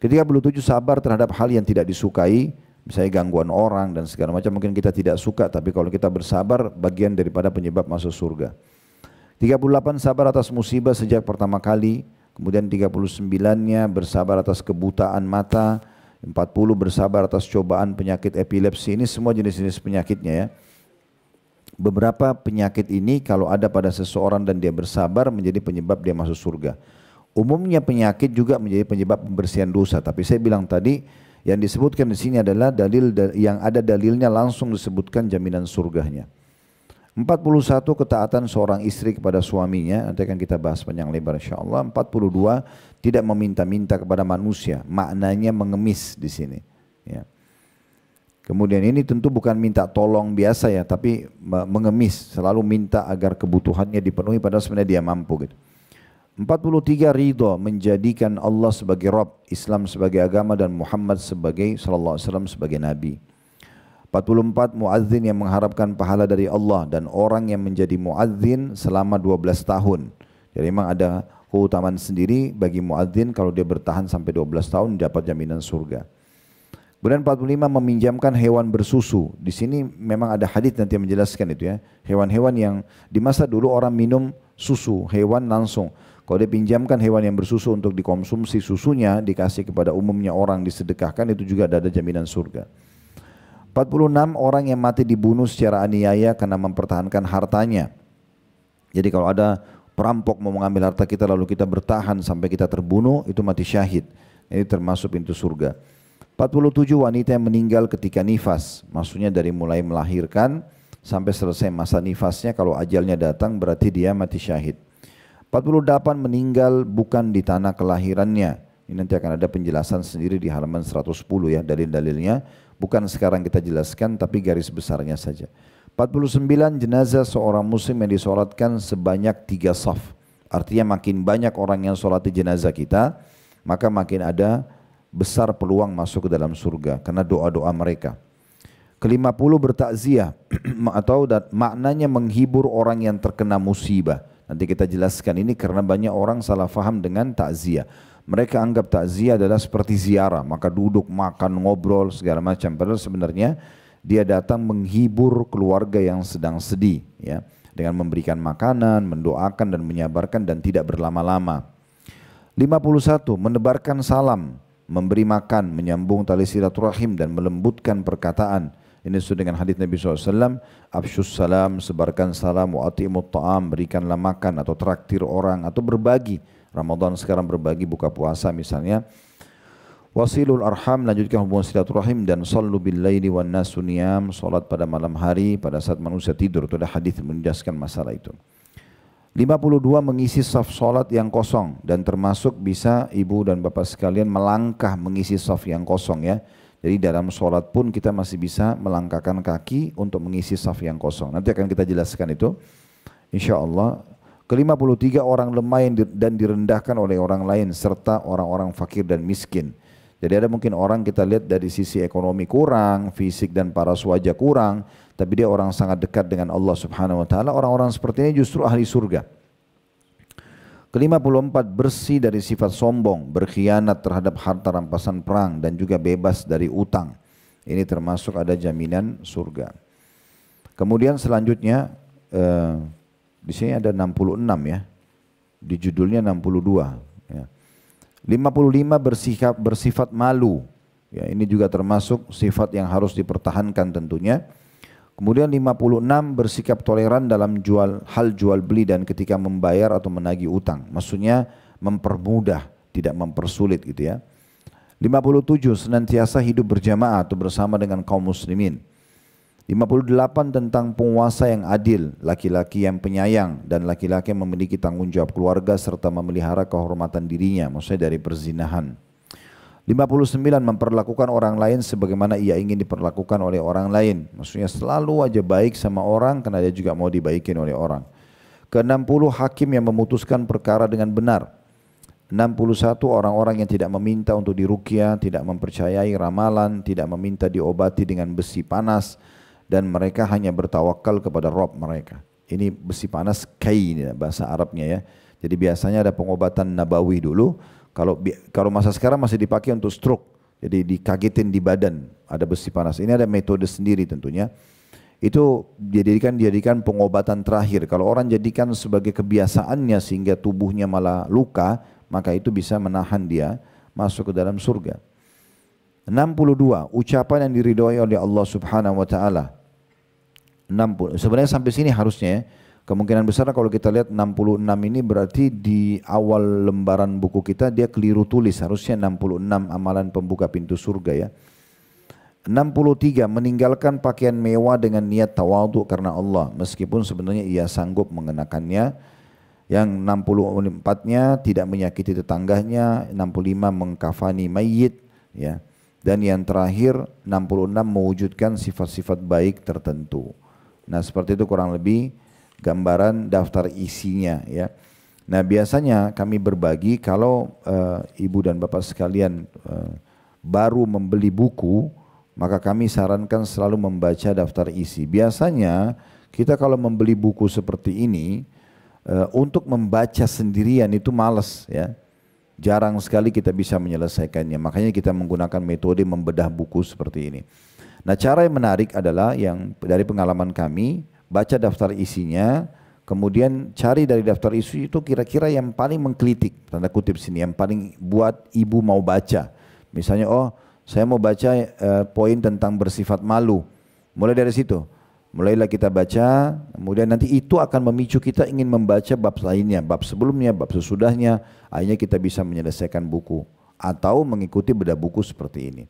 Ke-37, sabar terhadap hal yang tidak disukai, misalnya gangguan orang dan segala macam mungkin kita tidak suka, tapi kalau kita bersabar bagian daripada penyebab masuk surga. 38, sabar atas musibah sejak pertama kali. Kemudian 39-nya bersabar atas kebutaan mata. 40, bersabar atas cobaan penyakit epilepsi. Ini semua jenis-jenis penyakitnya ya. Beberapa penyakit ini kalau ada pada seseorang dan dia bersabar menjadi penyebab dia masuk surga. Umumnya penyakit juga menjadi penyebab pembersihan dosa. Tapi saya bilang tadi yang disebutkan di sini adalah dalil yang ada dalilnya langsung disebutkan jaminan surganya. 41, ketaatan seorang istri kepada suaminya, nanti akan kita bahas panjang lebar insyaallah. 42, tidak meminta-minta kepada manusia, maknanya mengemis di sini. Ya. Kemudian ini tentu bukan minta tolong biasa ya, tapi mengemis, selalu minta agar kebutuhannya dipenuhi padahal sebenarnya dia mampu gitu. 43, ridho, menjadikan Allah sebagai Rabb, Islam sebagai agama dan Muhammad sebagai sallallahu alaihi wasallam sebagai nabi. 44, muadzin yang mengharapkan pahala dari Allah dan orang yang menjadi muadzin selama 12 tahun. Jadi memang ada keutamaan sendiri bagi muadzin kalau dia bertahan sampai 12 tahun dapat jaminan surga. Kemudian 45, meminjamkan hewan bersusu. Di sini memang ada hadis nanti yang menjelaskan itu ya. Hewan-hewan yang di masa dulu orang minum susu hewan langsung. Kalau dia pinjamkan hewan yang bersusu untuk dikonsumsi susunya dikasih kepada umumnya orang disedekahkan, itu juga ada jaminan surga. 46, orang yang mati dibunuh secara aniaya karena mempertahankan hartanya. Jadi kalau ada perampok mau mengambil harta kita lalu kita bertahan sampai kita terbunuh, itu mati syahid. Ini termasuk pintu surga. 47 wanita yang meninggal ketika nifas. Maksudnya dari mulai melahirkan sampai selesai masa nifasnya, kalau ajalnya datang berarti dia mati syahid. 48 meninggal bukan di tanah kelahirannya. Ini nanti akan ada penjelasan sendiri di halaman 110 ya, dalil-dalilnya. Bukan sekarang kita jelaskan, tapi garis besarnya saja. 49 jenazah seorang muslim yang disolatkan sebanyak 3 saf. Artinya makin banyak orang yang solati jenazah kita, maka makin ada besar peluang masuk ke dalam surga karena doa-doa mereka. Ke-50 bertakziah atau maknanya menghibur orang yang terkena musibah. Nanti kita jelaskan ini karena banyak orang salah faham dengan takziah. Mereka anggap takziah adalah seperti ziarah, maka duduk, makan, ngobrol, segala macam. Padahal sebenarnya dia datang menghibur keluarga yang sedang sedih, ya, dengan memberikan makanan, mendoakan dan menyabarkan dan tidak berlama-lama. 51 menebarkan salam, memberi makan, menyambung tali silaturahim dan melembutkan perkataan. Ini sesuai dengan hadis Nabi SAW, afsyus salam, sebarkan salam, wa atimut ta'am, berikanlah makan atau traktir orang atau berbagi. Ramadan sekarang berbagi buka puasa misalnya. Wasilul arham, lanjutkan hubungan silaturahim, dan sallu bil laili wan nasu niyam, salat pada malam hari pada saat manusia tidur. Itu ada hadis menjelaskan masalah itu. 52 mengisi saf salat yang kosong, dan termasuk bisa ibu dan bapak sekalian melangkah mengisi saf yang kosong ya. Jadi dalam sholat pun kita masih bisa melangkahkan kaki untuk mengisi saf yang kosong. Nanti akan kita jelaskan itu, insya Allah. Ke-53 orang lemah dan direndahkan oleh orang lain serta orang-orang fakir dan miskin. Jadi ada mungkin orang kita lihat dari sisi ekonomi kurang, fisik dan paras wajah kurang, tapi dia orang sangat dekat dengan Allah Subhanahu Wa Taala. Orang-orang seperti ini justru ahli surga. Ke-54 bersih dari sifat sombong, berkhianat terhadap harta rampasan perang dan juga bebas dari utang. Ini termasuk ada jaminan surga. Kemudian selanjutnya di sini ada 66 ya. Di judulnya 62 ya. 55 bersifat malu. Ya, ini juga termasuk sifat yang harus dipertahankan tentunya. Kemudian 56 bersikap toleran dalam hal jual beli dan ketika membayar atau menagih utang. Maksudnya mempermudah, tidak mempersulit gitu ya. 57 senantiasa hidup berjamaah atau bersama dengan kaum muslimin. 58 tentang penguasa yang adil, laki-laki yang penyayang dan laki-laki yang memiliki tanggung jawab keluarga serta memelihara kehormatan dirinya, maksudnya dari perzinahan. 59 memperlakukan orang lain sebagaimana ia ingin diperlakukan oleh orang lain. Maksudnya selalu aja baik sama orang karena dia juga mau dibaikin oleh orang. Ke-60 hakim yang memutuskan perkara dengan benar. 61 orang-orang yang tidak meminta untuk diruqyah, tidak mempercayai ramalan, tidak meminta diobati dengan besi panas dan mereka hanya bertawakal kepada Rabb mereka. Ini besi panas kain bahasa Arabnya ya. Jadi biasanya ada pengobatan nabawi dulu. Kalau masa sekarang masih dipakai untuk stroke, jadi dikagetin di badan, ada besi panas. Ini ada metode sendiri tentunya. Itu dijadikan pengobatan terakhir. Kalau orang jadikan sebagai kebiasaannya sehingga tubuhnya malah luka, maka itu bisa menahan dia masuk ke dalam surga. 62 ucapan yang diridhoi oleh Allah Subhanahu Wa Taala. 60 sebenarnya sampai sini harusnya ya. Kemungkinan besar kalau kita lihat 66 ini berarti di awal lembaran buku kita dia keliru tulis, harusnya 66 amalan pembuka pintu surga ya. 63 meninggalkan pakaian mewah dengan niat tawadhu karena Allah meskipun sebenarnya ia sanggup mengenakannya. Yang 64-nya tidak menyakiti tetangganya, 65 mengkafani mayit ya. Dan yang terakhir 66 mewujudkan sifat-sifat baik tertentu. Nah, seperti itu kurang lebih gambaran daftar isinya ya. Nah biasanya kami berbagi kalau ibu dan bapak sekalian baru membeli buku, maka kami sarankan selalu membaca daftar isi. Biasanya kita kalau membeli buku seperti ini untuk membaca sendirian itu malas ya. Jarang sekali kita bisa menyelesaikannya. Makanya kita menggunakan metode membedah buku seperti ini. Nah cara yang menarik adalah yang dari pengalaman kami, baca daftar isinya, kemudian cari dari daftar isi itu kira-kira yang paling menggelitik, tanda kutip sini, yang paling buat ibu mau baca. Misalnya, oh saya mau baca poin tentang bersifat malu. Mulai dari situ, mulailah kita baca, kemudian nanti itu akan memicu kita ingin membaca bab lainnya, bab sebelumnya, bab sesudahnya, akhirnya kita bisa menyelesaikan buku. atau mengikuti bedah buku seperti ini.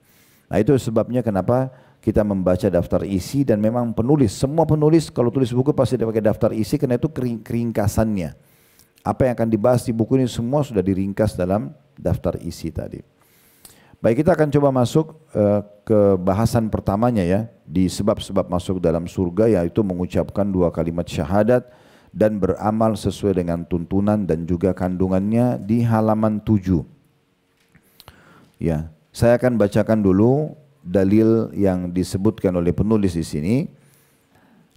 Nah itu sebabnya kenapa kita membaca daftar isi, dan memang penulis, semua penulis kalau tulis buku pasti dia pakai daftar isi karena itu keringkasannya. Apa yang akan dibahas di buku ini semua sudah diringkas dalam daftar isi tadi. Baik, kita akan coba masuk ke bahasan pertamanya ya, di sebab-sebab masuk dalam surga, yaitu mengucapkan 2 kalimat syahadat dan beramal sesuai dengan tuntunan dan juga kandungannya di halaman 7. Ya, saya akan bacakan dulu dalil yang disebutkan oleh penulis di sini.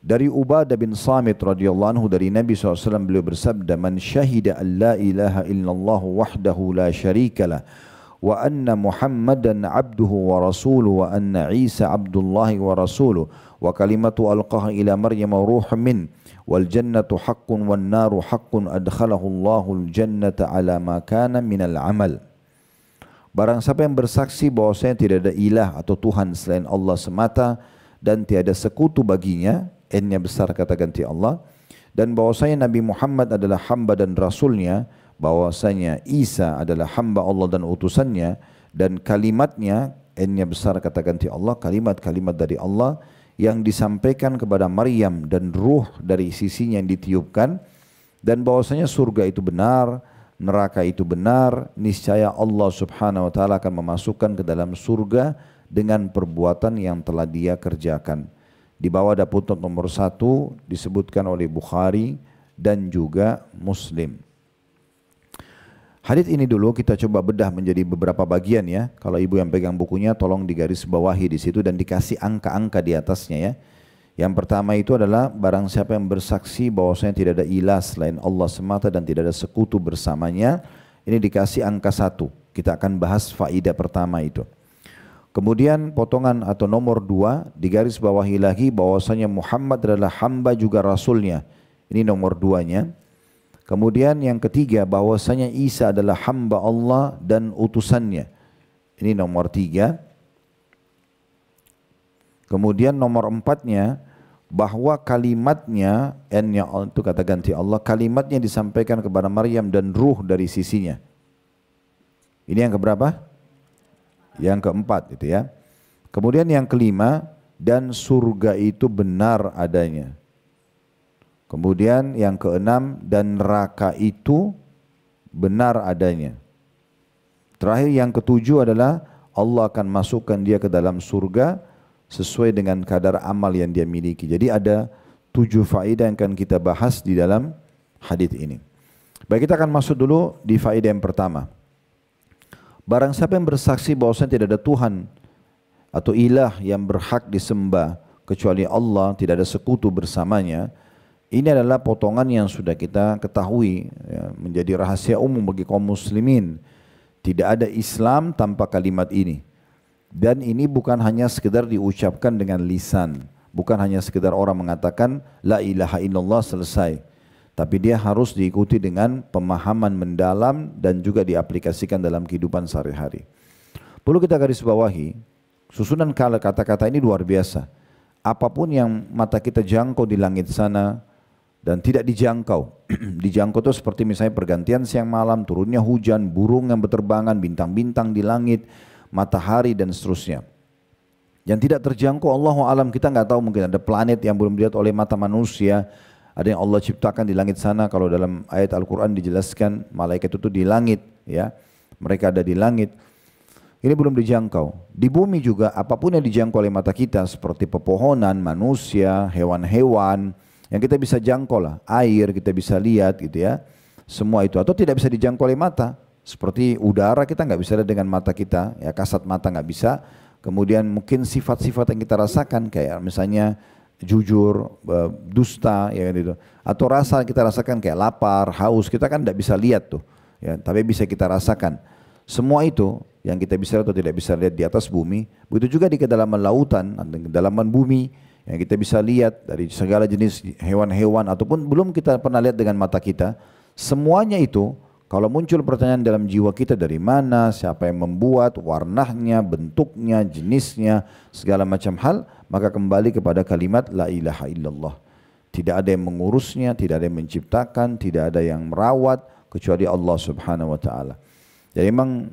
Dari Ubadah bin Samit radhiyallahu anhu dari Nabi SAW, beliau bersabda, "Man syahida an la ilaha illallah wahdahu la syarikalah wa anna Muhammadan abduhu wa rasuluhu wa anna Isa abdullahi wa rasuluhu wa kalimatu alqaha ila Maryam ruhun min wal jannatu haqqun wan naru haqqun adkhalahu Allahul jannata ala ma kana minal amal." Barang siapa yang bersaksi bahwasanya tidak ada ilah atau Tuhan selain Allah semata dan tiada sekutu baginya, N-nya besar kata ganti Allah, dan bahwasanya Nabi Muhammad adalah hamba dan rasulnya, bahwasanya Isa adalah hamba Allah dan utusannya, dan kalimatnya, N-nya besar kata ganti Allah, kalimat-kalimat dari Allah yang disampaikan kepada Maryam dan ruh dari sisinya yang ditiupkan, dan bahwasanya surga itu benar, neraka itu benar, niscaya Allah subhanahu wa ta'ala akan memasukkan ke dalam surga dengan perbuatan yang telah dia kerjakan. Di bawah ada footnote nomor 1 disebutkan oleh Bukhari dan juga Muslim. Hadits ini dulu kita coba bedah menjadi beberapa bagian ya. Kalau ibu yang pegang bukunya tolong digaris bawahi di situ dan dikasih angka-angka di atasnya ya. Yang pertama itu adalah barang siapa yang bersaksi bahwasanya tidak ada ilah selain Allah semata dan tidak ada sekutu bersamanya, ini dikasih angka 1. Kita akan bahas faidah pertama itu. Kemudian potongan atau nomor 2 digaris bawahi lagi bahwasanya Muhammad adalah hamba juga rasulnya. Ini nomor 2-nya. Kemudian yang ketiga bahwasanya Isa adalah hamba Allah dan utusannya. Ini nomor 3. Kemudian nomor 4-nya bahwa kalimatnya, N-nya itu kata ganti Allah, kalimatnya disampaikan kepada Maryam dan ruh dari sisinya. Ini yang keberapa? Yang keempat itu ya. Kemudian yang kelima, dan surga itu benar adanya. Kemudian yang keenam, dan neraka itu benar adanya. Terakhir yang ketujuh adalah Allah akan masukkan dia ke dalam surga sesuai dengan kadar amal yang dia miliki. Jadi ada 7 faedah yang akan kita bahas di dalam hadits ini. Baik, kita akan masuk dulu di faedah yang pertama. Barang siapa yang bersaksi bahwasanya tidak ada Tuhan atau ilah yang berhak disembah kecuali Allah, tidak ada sekutu bersamanya, ini adalah potongan yang sudah kita ketahui ya, menjadi rahasia umum bagi kaum muslimin. Tidak ada Islam tanpa kalimat ini. Dan ini bukan hanya sekedar diucapkan dengan lisan, bukan hanya sekedar orang mengatakan la ilaha illallah selesai, tapi dia harus diikuti dengan pemahaman mendalam dan juga diaplikasikan dalam kehidupan sehari-hari. Perlu kita garis bawahi, susunan kata-kata ini luar biasa. Apapun yang mata kita jangkau di langit sana dan tidak dijangkau, dijangkau itu seperti misalnya pergantian siang malam, turunnya hujan, burung yang berterbangan, bintang-bintang di langit, matahari dan seterusnya. Yang tidak terjangkau Allahu alam, kita nggak tahu, mungkin ada planet yang belum dilihat oleh mata manusia, ada yang Allah ciptakan di langit sana. Kalau dalam ayat Al-Quran dijelaskan malaikat itu di langit ya, mereka ada di langit. Ini belum dijangkau. Di bumi juga apapun yang dijangkau oleh mata kita seperti pepohonan, manusia, hewan-hewan yang kita bisa jangkau lah, air kita bisa lihat gitu ya, semua itu. Atau tidak bisa dijangkau oleh mata. Seperti udara kita nggak bisa lihat dengan mata kita, ya kasat mata nggak bisa. Kemudian mungkin sifat-sifat yang kita rasakan kayak misalnya jujur, dusta, ya gitu. Atau rasa kita rasakan kayak lapar, haus, kita kan nggak bisa lihat tuh, ya. Tapi bisa kita rasakan. Semua itu yang kita bisa lihat atau tidak bisa lihat di atas bumi, begitu juga di kedalaman lautan, di kedalaman bumi yang kita bisa lihat dari segala jenis hewan-hewan ataupun belum kita pernah lihat dengan mata kita. Semuanya itu kalau muncul pertanyaan dalam jiwa kita dari mana, siapa yang membuat, warnanya, bentuknya, jenisnya, segala macam hal, maka kembali kepada kalimat la ilaha illallah. Tidak ada yang mengurusnya, tidak ada yang menciptakan, tidak ada yang merawat kecuali Allah subhanahu wa ta'ala. Jadi memang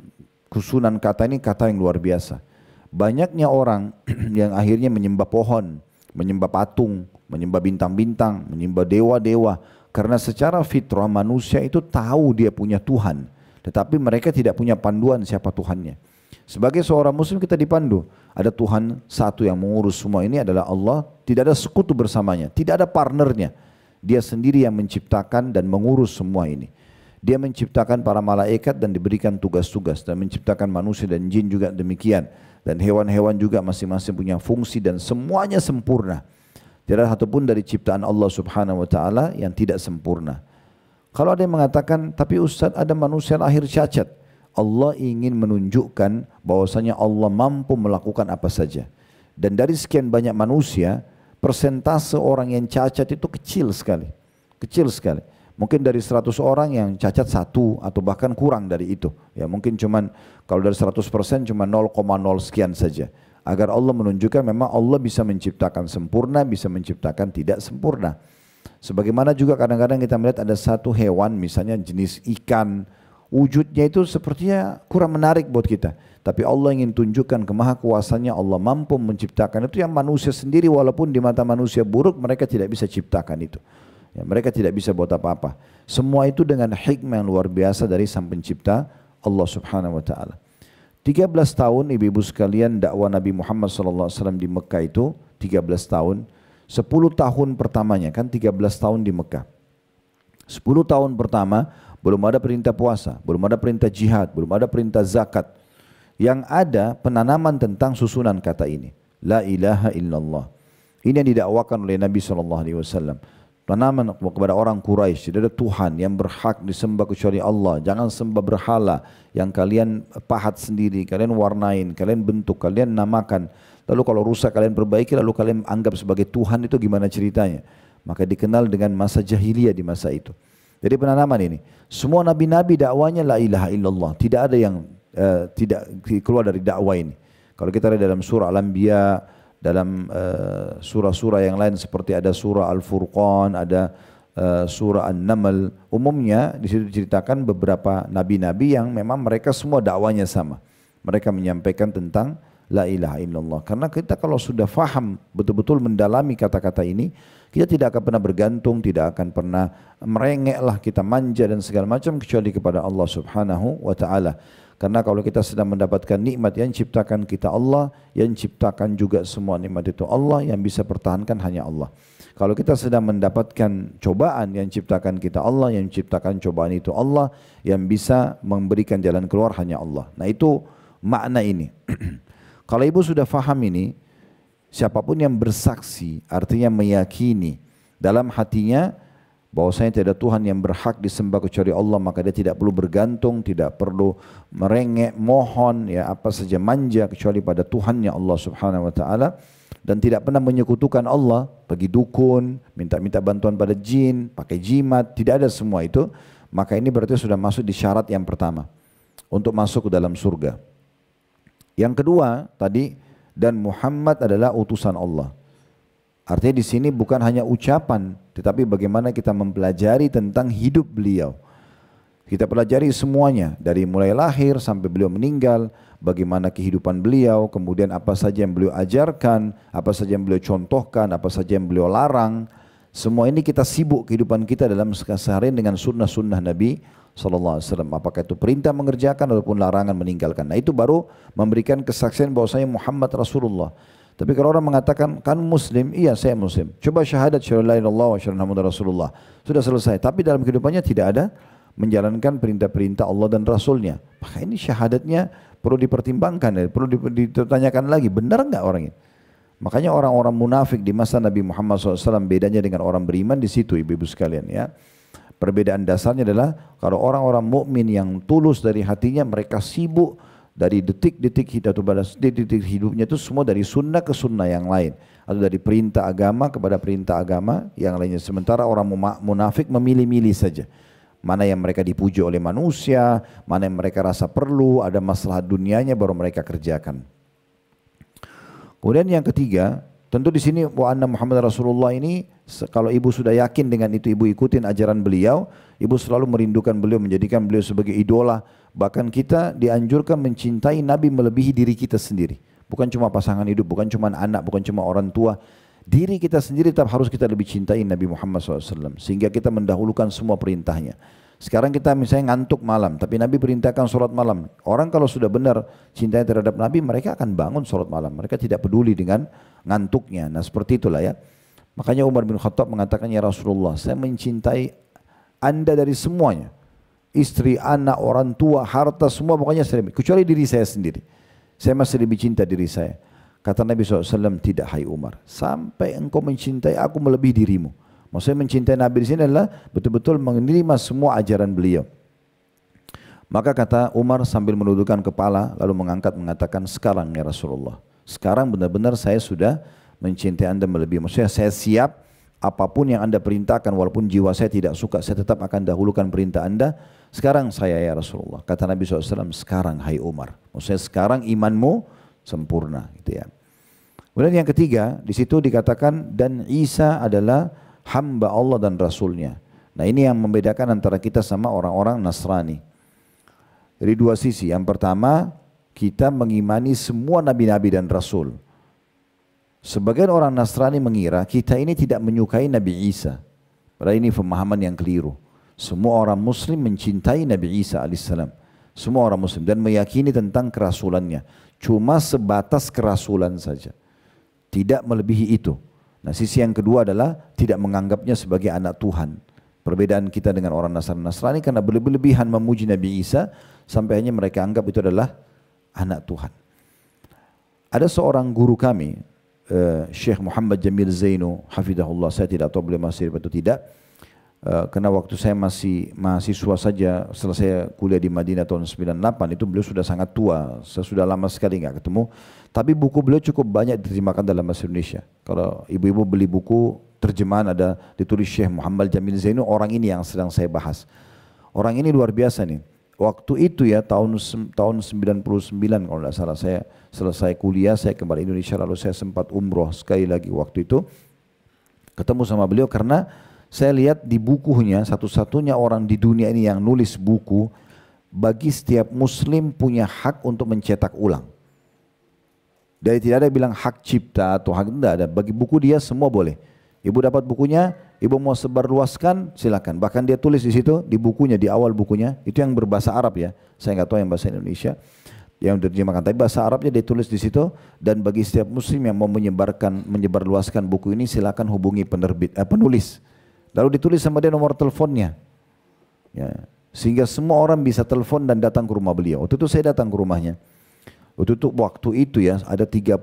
Susunan kata ini kata yang luar biasa. Banyaknya orang yang akhirnya menyembah pohon, menyembah patung, menyembah bintang-bintang, menyembah dewa-dewa. Karena secara fitrah manusia itu tahu dia punya Tuhan. Tetapi mereka tidak punya panduan siapa Tuhannya. Sebagai seorang muslim kita dipandu. Ada Tuhan satu yang mengurus semua ini adalah Allah. Tidak ada sekutu bersamanya, tidak ada partnernya. Dia sendiri yang menciptakan dan mengurus semua ini. Dia menciptakan para malaikat dan diberikan tugas-tugas. Dan menciptakan manusia dan jin juga demikian. Dan hewan-hewan juga masing-masing punya fungsi dan semuanya sempurna. Tidak ada satupun dari ciptaan Allah subhanahu wa ta'ala yang tidak sempurna. Kalau ada yang mengatakan, tapi Ustaz ada manusia lahir cacat. Allah ingin menunjukkan bahwasanya Allah mampu melakukan apa saja. Dan dari sekian banyak manusia, persentase orang yang cacat itu kecil sekali. Kecil sekali. Mungkin dari 100 orang yang cacat 1 atau bahkan kurang dari itu. Ya mungkin cuman kalau dari 100% cuma 0,0 sekian saja. Agar Allah menunjukkan memang Allah bisa menciptakan sempurna, bisa menciptakan tidak sempurna. Sebagaimana juga kadang-kadang kita melihat ada satu hewan misalnya jenis ikan. Wujudnya itu sepertinya kurang menarik buat kita. Tapi Allah ingin tunjukkan kemahakuasaannya, Allah mampu menciptakan itu yang manusia sendiri walaupun di mata manusia buruk mereka tidak bisa ciptakan itu. Ya, mereka tidak bisa buat apa-apa. Semua itu dengan hikmah yang luar biasa dari Sang Pencipta Allah Subhanahu wa taala. 13 tahun ibu-ibu sekalian dakwah Nabi Muhammad sallallahu alaihi wasallam di Mekah itu 13 tahun. 10 tahun pertamanya kan 13 tahun di Mekah. 10 tahun pertama belum ada perintah puasa, belum ada perintah jihad, belum ada perintah zakat. Yang ada penanaman tentang susunan kata ini. La ilaha illallah. Ini yang didakwakan oleh Nabi sallallahu alaihi wasallam. Penanaman kepada orang Quraisy, tidak ada Tuhan yang berhak disembah kecuali Allah. Jangan sembah berhala yang kalian pahat sendiri, kalian warnain, kalian bentuk, kalian namakan. Lalu kalau rusak kalian perbaiki, lalu kalian anggap sebagai Tuhan, itu gimana ceritanya? Maka dikenal dengan masa jahiliyah di masa itu. Jadi penanaman ini, semua nabi-nabi dakwanya la ilaha illallah. Tidak ada yang tidak keluar dari dakwah ini. Kalau kita lihat dalam surah Al-Anbiya, dalam surah-surah yang lain seperti ada surah Al-Furqan, ada surah An-Naml, umumnya di situ diceritakan beberapa nabi-nabi yang memang mereka semua dakwanya sama. Mereka menyampaikan tentang la ilaha illallah. Karena kita kalau sudah faham betul-betul mendalami kata-kata ini, kita tidak akan pernah bergantung, tidak akan pernah merengek lah, kita manja dan segala macam kecuali kepada Allah Subhanahu wa taala. Karena kalau kita sedang mendapatkan nikmat yang ciptakan kita Allah, yang ciptakan juga semua nikmat itu Allah, yang bisa pertahankan hanya Allah. Kalau kita sedang mendapatkan cobaan yang ciptakan kita Allah, yang ciptakan cobaan itu Allah, yang bisa memberikan jalan keluar hanya Allah. Nah itu makna ini. Kalau ibu sudah faham ini, siapapun yang bersaksi, artinya meyakini dalam hatinya bahwasanya tidak ada Tuhan yang berhak disembah kecuali Allah, maka dia tidak perlu bergantung, tidak perlu merengek, mohon, ya apa saja manja kecuali pada Tuhannya Allah Subhanahu wa taala, dan tidak pernah menyekutukan Allah, pergi dukun, minta-minta bantuan pada jin, pakai jimat, tidak ada semua itu, maka ini berarti sudah masuk di syarat yang pertama untuk masuk ke dalam surga. Yang kedua tadi, dan Muhammad adalah utusan Allah. Artinya di sini bukan hanya ucapan, tetapi bagaimana kita mempelajari tentang hidup beliau. Kita pelajari semuanya, dari mulai lahir sampai beliau meninggal, bagaimana kehidupan beliau, kemudian apa saja yang beliau ajarkan, apa saja yang beliau contohkan, apa saja yang beliau larang. Semua ini kita sibuk kehidupan kita dalam keseharian dengan sunnah-sunnah Nabi SAW. Apakah itu perintah mengerjakan ataupun larangan meninggalkan. Nah itu baru memberikan kesaksian bahwasanya Muhammad Rasulullah. Tapi kalau orang mengatakan, kan muslim, iya saya muslim. Coba syahadat syahadu la ilaha illallah wa syahadu Muhammad Rasulullah. Sudah selesai. Tapi dalam kehidupannya tidak ada menjalankan perintah-perintah Allah dan Rasulnya. Maka ini syahadatnya perlu dipertimbangkan, perlu ditanyakan lagi, benar enggak orang ini? Makanya orang-orang munafik di masa Nabi Muhammad SAW bedanya dengan orang beriman di situ, ibu-ibu sekalian ya. Perbedaan dasarnya adalah kalau orang-orang mukmin yang tulus dari hatinya, mereka sibuk dari detik-detik hidup atau pada detik-detik hidupnya itu semua dari sunnah ke sunnah yang lain, atau dari perintah agama kepada perintah agama yang lainnya. Sementara orang munafik memilih-milih saja. Mana yang mereka dipuji oleh manusia, mana yang mereka rasa perlu, ada masalah dunianya baru mereka kerjakan. Kemudian yang ketiga, Tentu di sini wa anna Muhammad Rasulullah ini kalau ibu sudah yakin dengan itu, ibu ikutin ajaran beliau, ibu selalu merindukan beliau, menjadikan beliau sebagai idola. Bahkan kita dianjurkan mencintai Nabi melebihi diri kita sendiri. Bukan cuma pasangan hidup, bukan cuma anak, bukan cuma orang tua. Diri kita sendiri tetap harus kita lebih cintai Nabi Muhammad SAW. Sehingga kita mendahulukan semua perintahnya. Sekarang kita misalnya ngantuk malam, tapi Nabi perintahkan sholat malam. Orang kalau sudah benar cintanya terhadap Nabi, mereka akan bangun sholat malam. Mereka tidak peduli dengan ngantuknya. Nah seperti itulah ya. Makanya Umar bin Khattab mengatakan, ya Rasulullah, saya mencintai anda dari semuanya. Istri, anak, orang tua, harta, semua pokoknya saya lebih. Kecuali diri saya sendiri. Saya masih lebih cinta diri saya. Kata Nabi SAW, tidak hai Umar. Sampai engkau mencintai aku melebihi dirimu. Maksudnya mencintai Nabi di sini adalah betul-betul menerima semua ajaran beliau. Maka kata Umar sambil menundukkan kepala lalu mengatakan, sekarang ya Rasulullah. Sekarang benar-benar saya sudah mencintai anda melebihi. Maksudnya saya siap apapun yang anda perintahkan, walaupun jiwa saya tidak suka, saya tetap akan dahulukan perintah anda. Sekarang saya ya Rasulullah. Kata Nabi SAW, sekarang hai Umar. Maksudnya sekarang imanmu sempurna. Gitu ya. Kemudian yang ketiga, di situ dikatakan dan Isa adalah hamba Allah dan Rasulnya. Nah ini yang membedakan antara kita sama orang-orang Nasrani. Dari dua sisi. Yang pertama, kita mengimani semua nabi-nabi dan rasul. Sebagian orang Nasrani mengira kita ini tidak menyukai Nabi Isa. Padahal ini pemahaman yang keliru. Semua orang Muslim mencintai Nabi Isa alaihissalam. Semua orang Muslim dan meyakini tentang kerasulannya. Cuma sebatas kerasulan saja. Tidak melebihi itu. Nah sisi yang kedua adalah tidak menganggapnya sebagai anak Tuhan. Perbedaan kita dengan orang Nasrani karena berlebihan memuji Nabi Isa sampai hanya mereka anggap itu adalah anak Tuhan. Ada seorang guru kami, Syekh Muhammad Jamil Zainu, hafidahullah, saya tidak tahu beliau masih hidup atau tidak. Karena waktu saya masih mahasiswa saja, setelah saya kuliah di Madinah tahun 98 itu beliau sudah sangat tua, saya sudah lama sekali nggak ketemu. Tapi buku beliau cukup banyak diterjemahkan dalam bahasa Indonesia. Kalau ibu-ibu beli buku terjemahan ada ditulis Syekh Muhammad Jamil Zainu, orang ini yang sedang saya bahas. Orang ini luar biasa nih. Waktu itu ya tahun 99 kalau tidak salah saya selesai kuliah, saya kembali Indonesia lalu saya sempat umroh sekali lagi waktu itu. Ketemu sama beliau karena saya lihat di bukunya satu-satunya orang di dunia ini yang nulis buku bagi setiap muslim punya hak untuk mencetak ulang. Dari tidak ada yang bilang hak cipta atau hak, tidak ada. Bagi buku dia semua boleh. Ibu dapat bukunya, ibu mau sebarluaskan silakan. Bahkan dia tulis di situ di bukunya, di awal bukunya itu yang berbahasa Arab ya. Saya nggak tahu yang bahasa Indonesia. Yang diterjemahkan, tapi bahasa Arabnya dia tulis di situ. Dan bagi setiap muslim yang mau menyebarluaskan buku ini silakan hubungi penulis. Lalu ditulis sama dia nomor teleponnya. Ya, sehingga semua orang bisa telepon dan datang ke rumah beliau. Waktu itu saya datang ke rumahnya. Waktu itu ya ada 38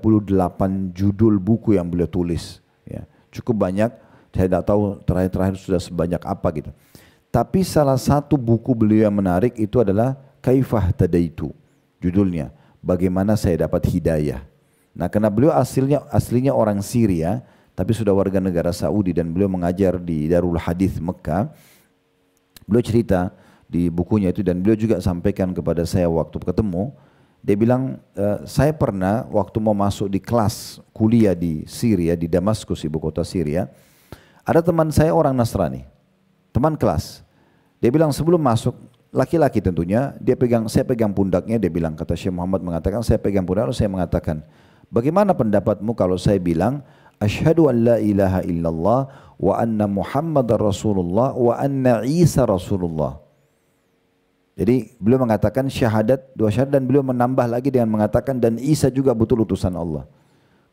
judul buku yang beliau tulis. Ya, cukup banyak. Saya tidak tahu terakhir sudah sebanyak apa gitu. Tapi salah satu buku beliau yang menarik itu adalah Kaifah Tadaitu. Judulnya, bagaimana saya dapat hidayah. Nah karena beliau aslinya orang Syria, tapi sudah warga negara Saudi dan beliau mengajar di Darul Hadith Mekah. Beliau cerita di bukunya itu dan beliau juga sampaikan kepada saya waktu ketemu. Dia bilang, saya pernah waktu mau masuk di kelas kuliah di Syria, di Damaskus, ibu kota Syria. Ada teman saya orang Nasrani, teman kelas. Dia bilang sebelum masuk, laki-laki tentunya, saya pegang pundaknya, dia bilang, kata Syekh Muhammad mengatakan, saya pegang pundak, lalu saya mengatakan, bagaimana pendapatmu kalau saya bilang, Asyhadu an la ilaha illallah wa anna Muhammadar Rasulullah wa anna Isa Rasulullah. Jadi beliau mengatakan dua syahadat dan beliau menambah lagi dengan mengatakan dan Isa juga betul utusan Allah.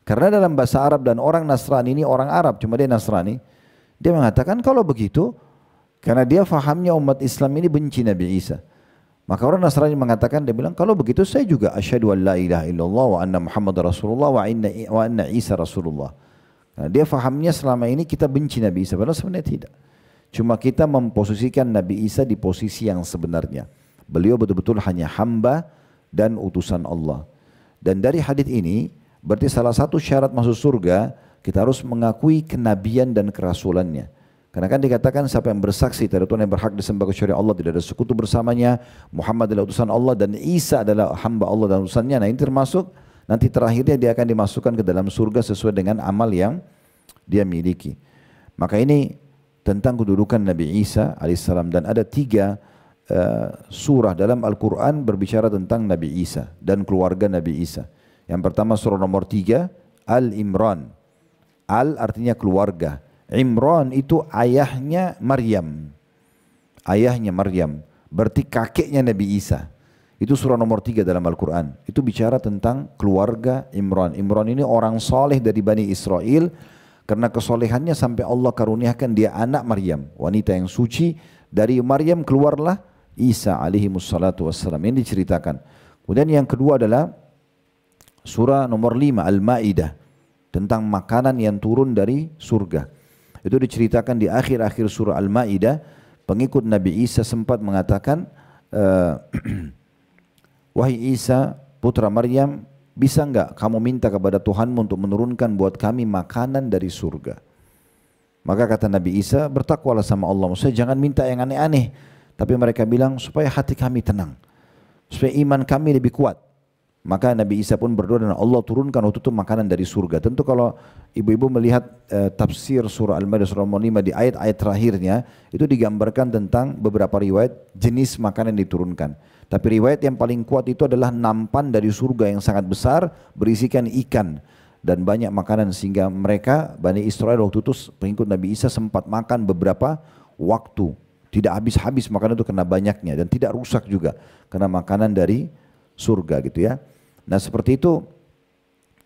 Karena dalam bahasa Arab dan orang Nasrani ini orang Arab, cuma dia Nasrani. Dia mengatakan kalau begitu, karena dia fahamnya umat Islam ini benci Nabi Isa. Maka orang Nasrani mengatakan, dia bilang kalau begitu saya juga asyhadu an la ilaha illallah wa anna Muhammadar Rasulullah wa anna Isa Rasulullah. Nah, dia fahamnya selama ini kita benci Nabi Isa, padahal sebenarnya tidak. Cuma kita memposisikan Nabi Isa di posisi yang sebenarnya. Beliau betul-betul hanya hamba dan utusan Allah. Dan dari hadis ini, berarti salah satu syarat masuk surga, kita harus mengakui kenabian dan kerasulannya. Karena kan dikatakan siapa yang bersaksi tidak ada Tuhan yang berhak disembah kecuali Allah, tidak ada sekutu bersamanya, Muhammad adalah utusan Allah dan Isa adalah hamba Allah dan utusannya. Nah ini termasuk Nanti terakhirnya dia akan dimasukkan ke dalam surga sesuai dengan amal yang dia miliki. Maka ini tentang kedudukan Nabi Isa alaihissalam, dan ada 3 surah dalam Al-Quran berbicara tentang Nabi Isa dan keluarga Nabi Isa. Yang pertama surah nomor 3 Al-Imran. Al artinya keluarga. Imran itu ayahnya Maryam. Ayahnya Maryam. Berarti kakeknya Nabi Isa. Itu surah nomor 3 dalam Al-Quran. Itu bicara tentang keluarga Imran. Imran ini orang soleh dari Bani Israel. Karena kesolehannya sampai Allah karuniakan dia anak Maryam. Wanita yang suci. Dari Maryam keluarlah Isa alaihi wassalatu wassalam. Ini diceritakan. Kemudian yang kedua adalah surah nomor 5 Al-Ma'idah. Tentang makanan yang turun dari surga. Itu diceritakan di akhir-akhir surah Al-Ma'idah. Pengikut Nabi Isa sempat mengatakan, wahai Isa putra Maryam, bisa enggak kamu minta kepada Tuhanmu untuk menurunkan buat kami makanan dari surga? Maka kata Nabi Isa, bertakwalah sama Allah. Maksudnya jangan minta yang aneh-aneh. Tapi mereka bilang supaya hati kami tenang, supaya iman kami lebih kuat. Maka Nabi Isa pun berdoa dan Allah turunkan waktu itu makanan dari surga. Tentu kalau ibu-ibu melihat tafsir surah Al-Maidah surah nomor 5 di ayat-ayat terakhirnya, itu digambarkan tentang beberapa riwayat jenis makanan yang diturunkan. Tapi riwayat yang paling kuat itu adalah nampan dari surga yang sangat besar berisikan ikan dan banyak makanan, sehingga mereka Bani Israel waktu itu pengikut Nabi Isa sempat makan beberapa waktu. Tidak habis-habis makanan itu karena banyaknya, dan tidak rusak juga karena makanan dari surga gitu ya. Nah seperti itu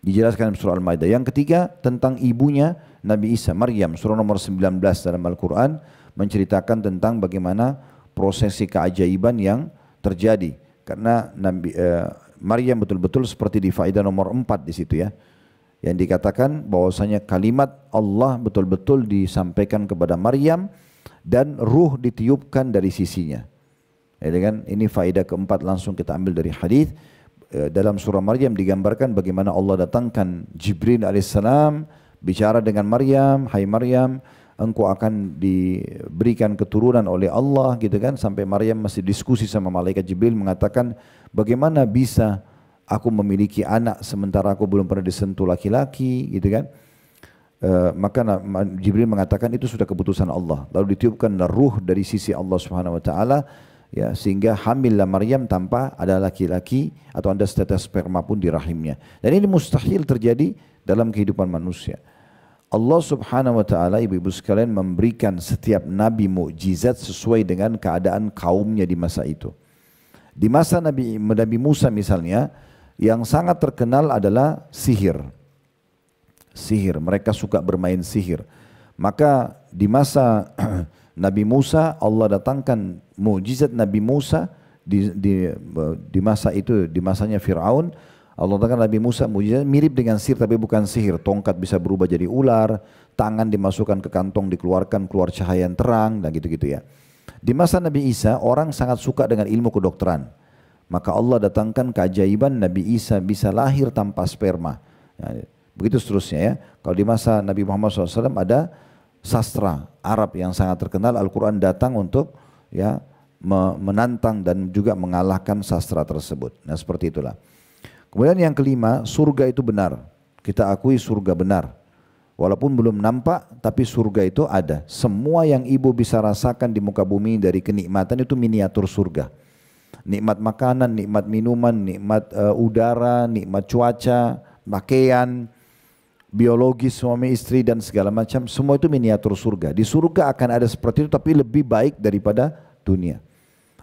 dijelaskan dalam surah Al-Maidah. Yang ketiga tentang ibunya Nabi Isa, Maryam, surah nomor 19 dalam Al-Quran menceritakan tentang bagaimana prosesi keajaiban yang terjadi. Karena Maryam betul-betul seperti di faedah nomor 4 di situ ya. Yang dikatakan bahwasanya kalimat Allah betul-betul disampaikan kepada Maryam dan ruh ditiupkan dari sisinya. Ya kan? Ini faedah keempat langsung kita ambil dari hadis. Dalam surah Maryam digambarkan bagaimana Allah datangkan Jibril alaihissalam bicara dengan Maryam, hai Maryam, engkau akan diberikan keturunan oleh Allah gitu kan, sampai Maryam masih diskusi sama malaikat Jibril mengatakan bagaimana bisa aku memiliki anak sementara aku belum pernah disentuh laki-laki gitu kan. Maka Jibril mengatakan itu sudah keputusan Allah, lalu ditiupkan ruh dari sisi Allah Subhanahu wa taala. Ya, sehingga hamillah Maryam tanpa ada laki-laki atau ada tetes sperma pun di rahimnya. Dan ini mustahil terjadi dalam kehidupan manusia. Allah Subhanahu wa taala, ibu-ibu sekalian, memberikan setiap nabi mukjizat sesuai dengan keadaan kaumnya di masa itu. Di masa Nabi Musa misalnya, yang sangat terkenal adalah sihir. Sihir, mereka suka bermain sihir. Maka di masa Nabi Musa, Allah datangkan mukjizat Nabi Musa di masa itu, di masanya Fir'aun. Allah datangkan Nabi Musa mukjizat mirip dengan sihir tapi bukan sihir. Tongkat bisa berubah jadi ular, tangan dimasukkan ke kantong dikeluarkan keluar cahaya yang terang dan gitu-gitu ya. Di masa Nabi Isa orang sangat suka dengan ilmu kedokteran. Maka Allah datangkan keajaiban Nabi Isa bisa lahir tanpa sperma. Ya, begitu seterusnya ya. Kalau di masa Nabi Muhammad SAW ada sastra Arab yang sangat terkenal, Al-Quran datang untuk ya menantang dan juga mengalahkan sastra tersebut. Nah seperti itulah. Kemudian yang kelima, surga itu benar. Kita akui surga benar. Walaupun belum nampak, tapi surga itu ada. Semua yang ibu bisa rasakan di muka bumi dari kenikmatan itu miniatur surga. Nikmat makanan, nikmat minuman, nikmat udara, nikmat cuaca, pakaian, biologis suami istri dan segala macam, semua itu miniatur surga. Di surga akan ada seperti itu tapi lebih baik daripada dunia.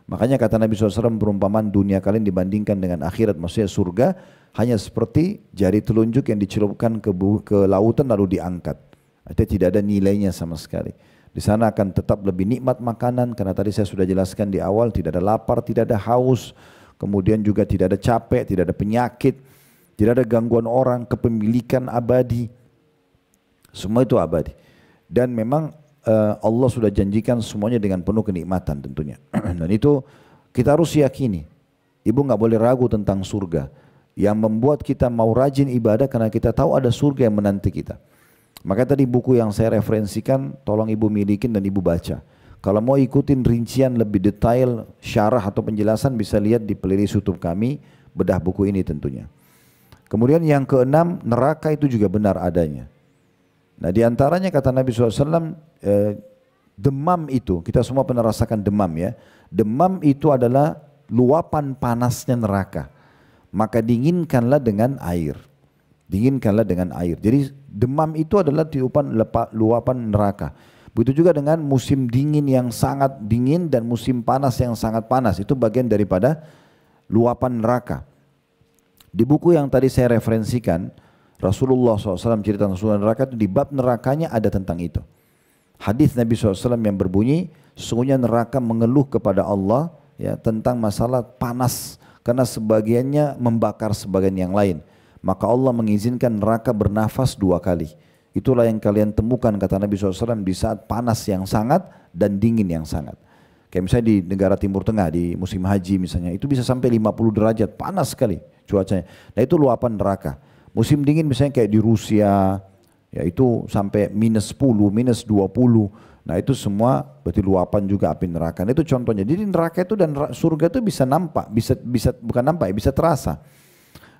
Makanya kata Nabi SAW, perumpamaan dunia kalian dibandingkan dengan akhirat, maksudnya surga hanya seperti jari telunjuk yang dicelupkan ke lautan lalu diangkat. Artinya tidak ada nilainya sama sekali. Di sana akan tetap lebih nikmat makanan, karena tadi saya sudah jelaskan di awal, tidak ada lapar, tidak ada haus, kemudian juga tidak ada capek, tidak ada penyakit, tidak ada gangguan orang, kepemilikan abadi. Semua itu abadi. Dan memang Allah sudah janjikan semuanya dengan penuh kenikmatan tentunya. Dan itu kita harus yakini. Ibu nggak boleh ragu tentang surga. Yang membuat kita mau rajin ibadah karena kita tahu ada surga yang menanti kita. Maka tadi buku yang saya referensikan, tolong ibu milikin dan ibu baca. Kalau mau ikutin rincian lebih detail, syarah atau penjelasan bisa lihat di playlist YouTube kami, bedah buku ini tentunya. Kemudian yang keenam, neraka itu juga benar adanya. Nah di antaranya kata Nabi SAW, demam itu, kita semua pernah rasakan demam ya. Demam itu adalah luapan panasnya neraka. Maka dinginkanlah dengan air. Dinginkanlah dengan air. Jadi demam itu adalah luapan neraka. Begitu juga dengan musim dingin yang sangat dingin dan musim panas yang sangat panas. Itu bagian daripada luapan neraka. Di buku yang tadi saya referensikan, Rasulullah SAW cerita tentang neraka itu, di bab nerakanya ada tentang itu. Hadis Nabi SAW yang berbunyi, sesungguhnya neraka mengeluh kepada Allah ya, tentang masalah panas. Karena sebagiannya membakar sebagian yang lain. Maka Allah mengizinkan neraka bernafas 2 kali. Itulah yang kalian temukan kata Nabi SAW di saat panas yang sangat dan dingin yang sangat. Kayak misalnya di negara Timur Tengah, di musim haji misalnya, itu bisa sampai 50 derajat, panas sekali cuacanya. Nah itu luapan neraka. Musim dingin misalnya kayak di Rusia, ya itu sampai -10, -20. Nah itu semua berarti luapan juga api neraka. Nah, itu contohnya. Jadi neraka itu dan surga itu bisa nampak, bukan nampak, bisa terasa.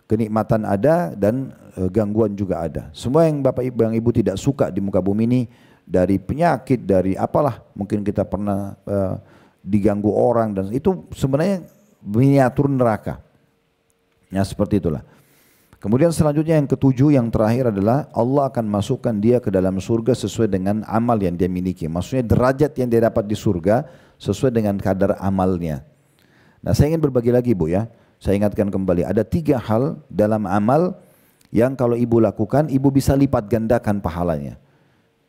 Kenikmatan ada dan gangguan juga ada. Semua yang Bapak Ibu, yang Ibu tidak suka di muka bumi ini, dari penyakit, dari apalah, mungkin kita pernah diganggu orang, dan itu sebenarnya miniatur neraka. Ya seperti itulah. Kemudian selanjutnya yang ketujuh, yang terakhir adalah Allah akan masukkan dia ke dalam surga sesuai dengan amal yang dia miliki. Maksudnya derajat yang dia dapat di surga sesuai dengan kadar amalnya. Nah saya ingin berbagi lagi Bu ya. Saya ingatkan kembali, ada 3 hal dalam amal yang kalau ibu lakukan, ibu bisa lipat gandakan pahalanya.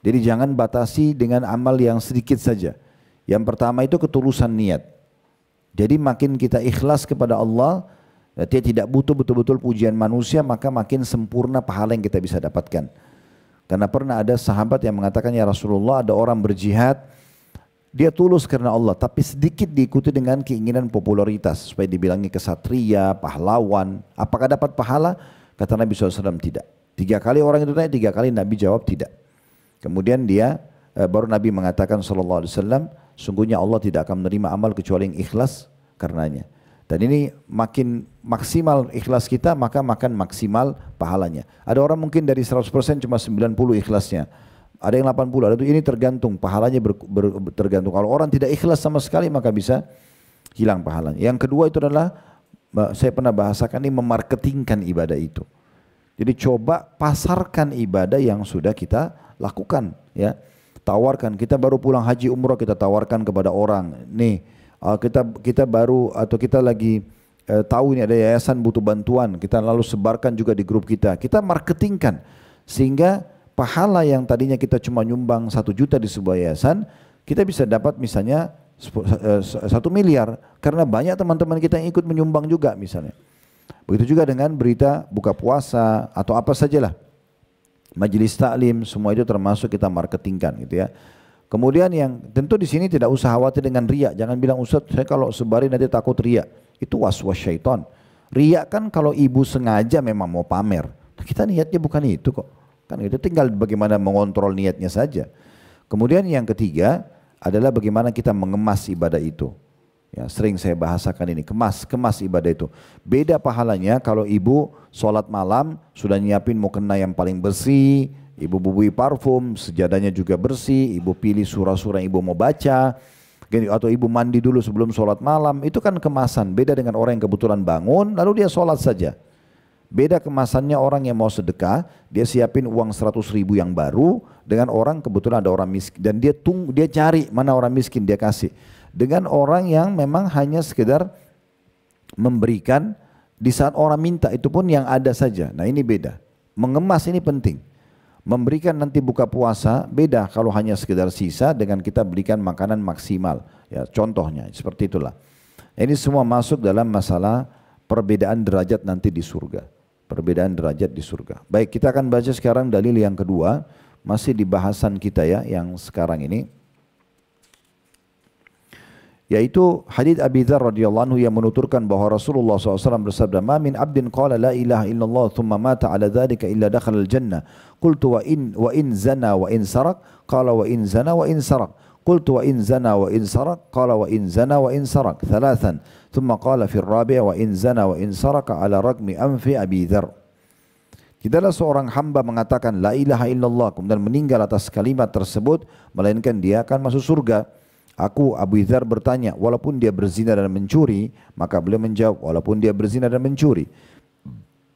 Jadi jangan batasi dengan amal yang sedikit saja. Yang pertama itu ketulusan niat. Jadi makin kita ikhlas kepada Allah, dia tidak butuh betul-betul pujian manusia, maka makin sempurna pahala yang kita bisa dapatkan. Karena pernah ada sahabat yang mengatakan, ya Rasulullah, ada orang berjihad, dia tulus karena Allah, tapi sedikit diikuti dengan keinginan popularitas, supaya dibilangi kesatria, pahlawan. Apakah dapat pahala? Kata Nabi SAW, tidak. 3 kali orang itu tanya, 3 kali Nabi jawab tidak. Kemudian baru Nabi mengatakan SAW, sungguhnya Allah tidak akan menerima amal kecuali yang ikhlas karenanya. Dan ini makin maksimal ikhlas kita, maka makan maksimal pahalanya. Ada orang mungkin dari 100% cuma 90 ikhlasnya. Ada yang 80, ada ini tergantung, pahalanya tergantung. Kalau orang tidak ikhlas sama sekali, maka bisa hilang pahalanya. Yang kedua itu adalah, saya pernah bahasakan ini, memarketingkan ibadah itu. Jadi coba pasarkan ibadah yang sudah kita lakukan. Ya, tawarkan, kita baru pulang haji umrah, kita tawarkan kepada orang. Nih, kita baru atau kita lagi tahu ini ada yayasan butuh bantuan, kita lalu sebarkan juga di grup kita. Kita marketingkan sehingga pahala yang tadinya kita cuma nyumbang 1 juta di sebuah yayasan, kita bisa dapat misalnya 1 miliar karena banyak teman-teman kita yang ikut menyumbang juga misalnya. Begitu juga dengan berita buka puasa atau apa sajalah, majelis taklim, semua itu termasuk kita marketingkan gitu ya. Kemudian yang tentu di sini tidak usah khawatir dengan riak. Jangan bilang, Ustaz saya kalau sebarin nanti takut riak. Itu was-was syaitan. Riak kan kalau ibu sengaja memang mau pamer. Kita niatnya bukan itu kok. Kan itu tinggal bagaimana mengontrol niatnya saja. Kemudian yang ketiga adalah bagaimana kita mengemas ibadah itu. Ya, sering saya bahasakan ini, kemas ibadah itu. Beda pahalanya kalau ibu sholat malam sudah nyiapin mau kena yang paling bersih, ibu bubui parfum, sejadahnya juga bersih, ibu pilih surah-surah yang ibu mau baca, atau ibu mandi dulu sebelum sholat malam, itu kan kemasan. Beda dengan orang yang kebetulan bangun lalu dia sholat saja. Beda kemasannya orang yang mau sedekah, dia siapin uang 100.000 yang baru, dengan orang kebetulan ada orang miskin dan dia cari mana orang miskin dia kasih. Dengan orang yang memang hanya sekedar memberikan di saat orang minta, itu pun yang ada saja. Nah ini beda. Mengemas ini penting. Memberikan nanti buka puasa beda kalau hanya sekedar sisa dengan kita berikan makanan maksimal. Ya contohnya seperti itulah. Ini semua masuk dalam masalah perbedaan derajat nanti di surga. Perbedaan derajat di surga. Baik, kita akan baca sekarang dalil yang kedua, masih di bahasan kita ya yang sekarang ini, yaitu hadits Abi Dzar radhiyallahu anhu yang menuturkan bahwa Rasulullah SAW bersabda, "Ma min abdin qala la ilaha illallah thumma mata ala dzalika illa dakhala al-jannah. Qultu wa in zana wa in sarak, qala wa in zana wa in sarak. Qultu wa in zana wa in sarak, qala wa in zana wa in sarak. Thalathan. Thumma qala fi ar-rabi' wa in zana wa in saraka ala ragmi anfi Abi Dzar." Tidaklah seorang hamba mengatakan la ilaha illallah kemudian meninggal atas kalimat tersebut melainkan dia akan masuk surga. Aku Abu Dzar bertanya, walaupun dia berzina dan mencuri, maka beliau menjawab, walaupun dia berzina dan mencuri.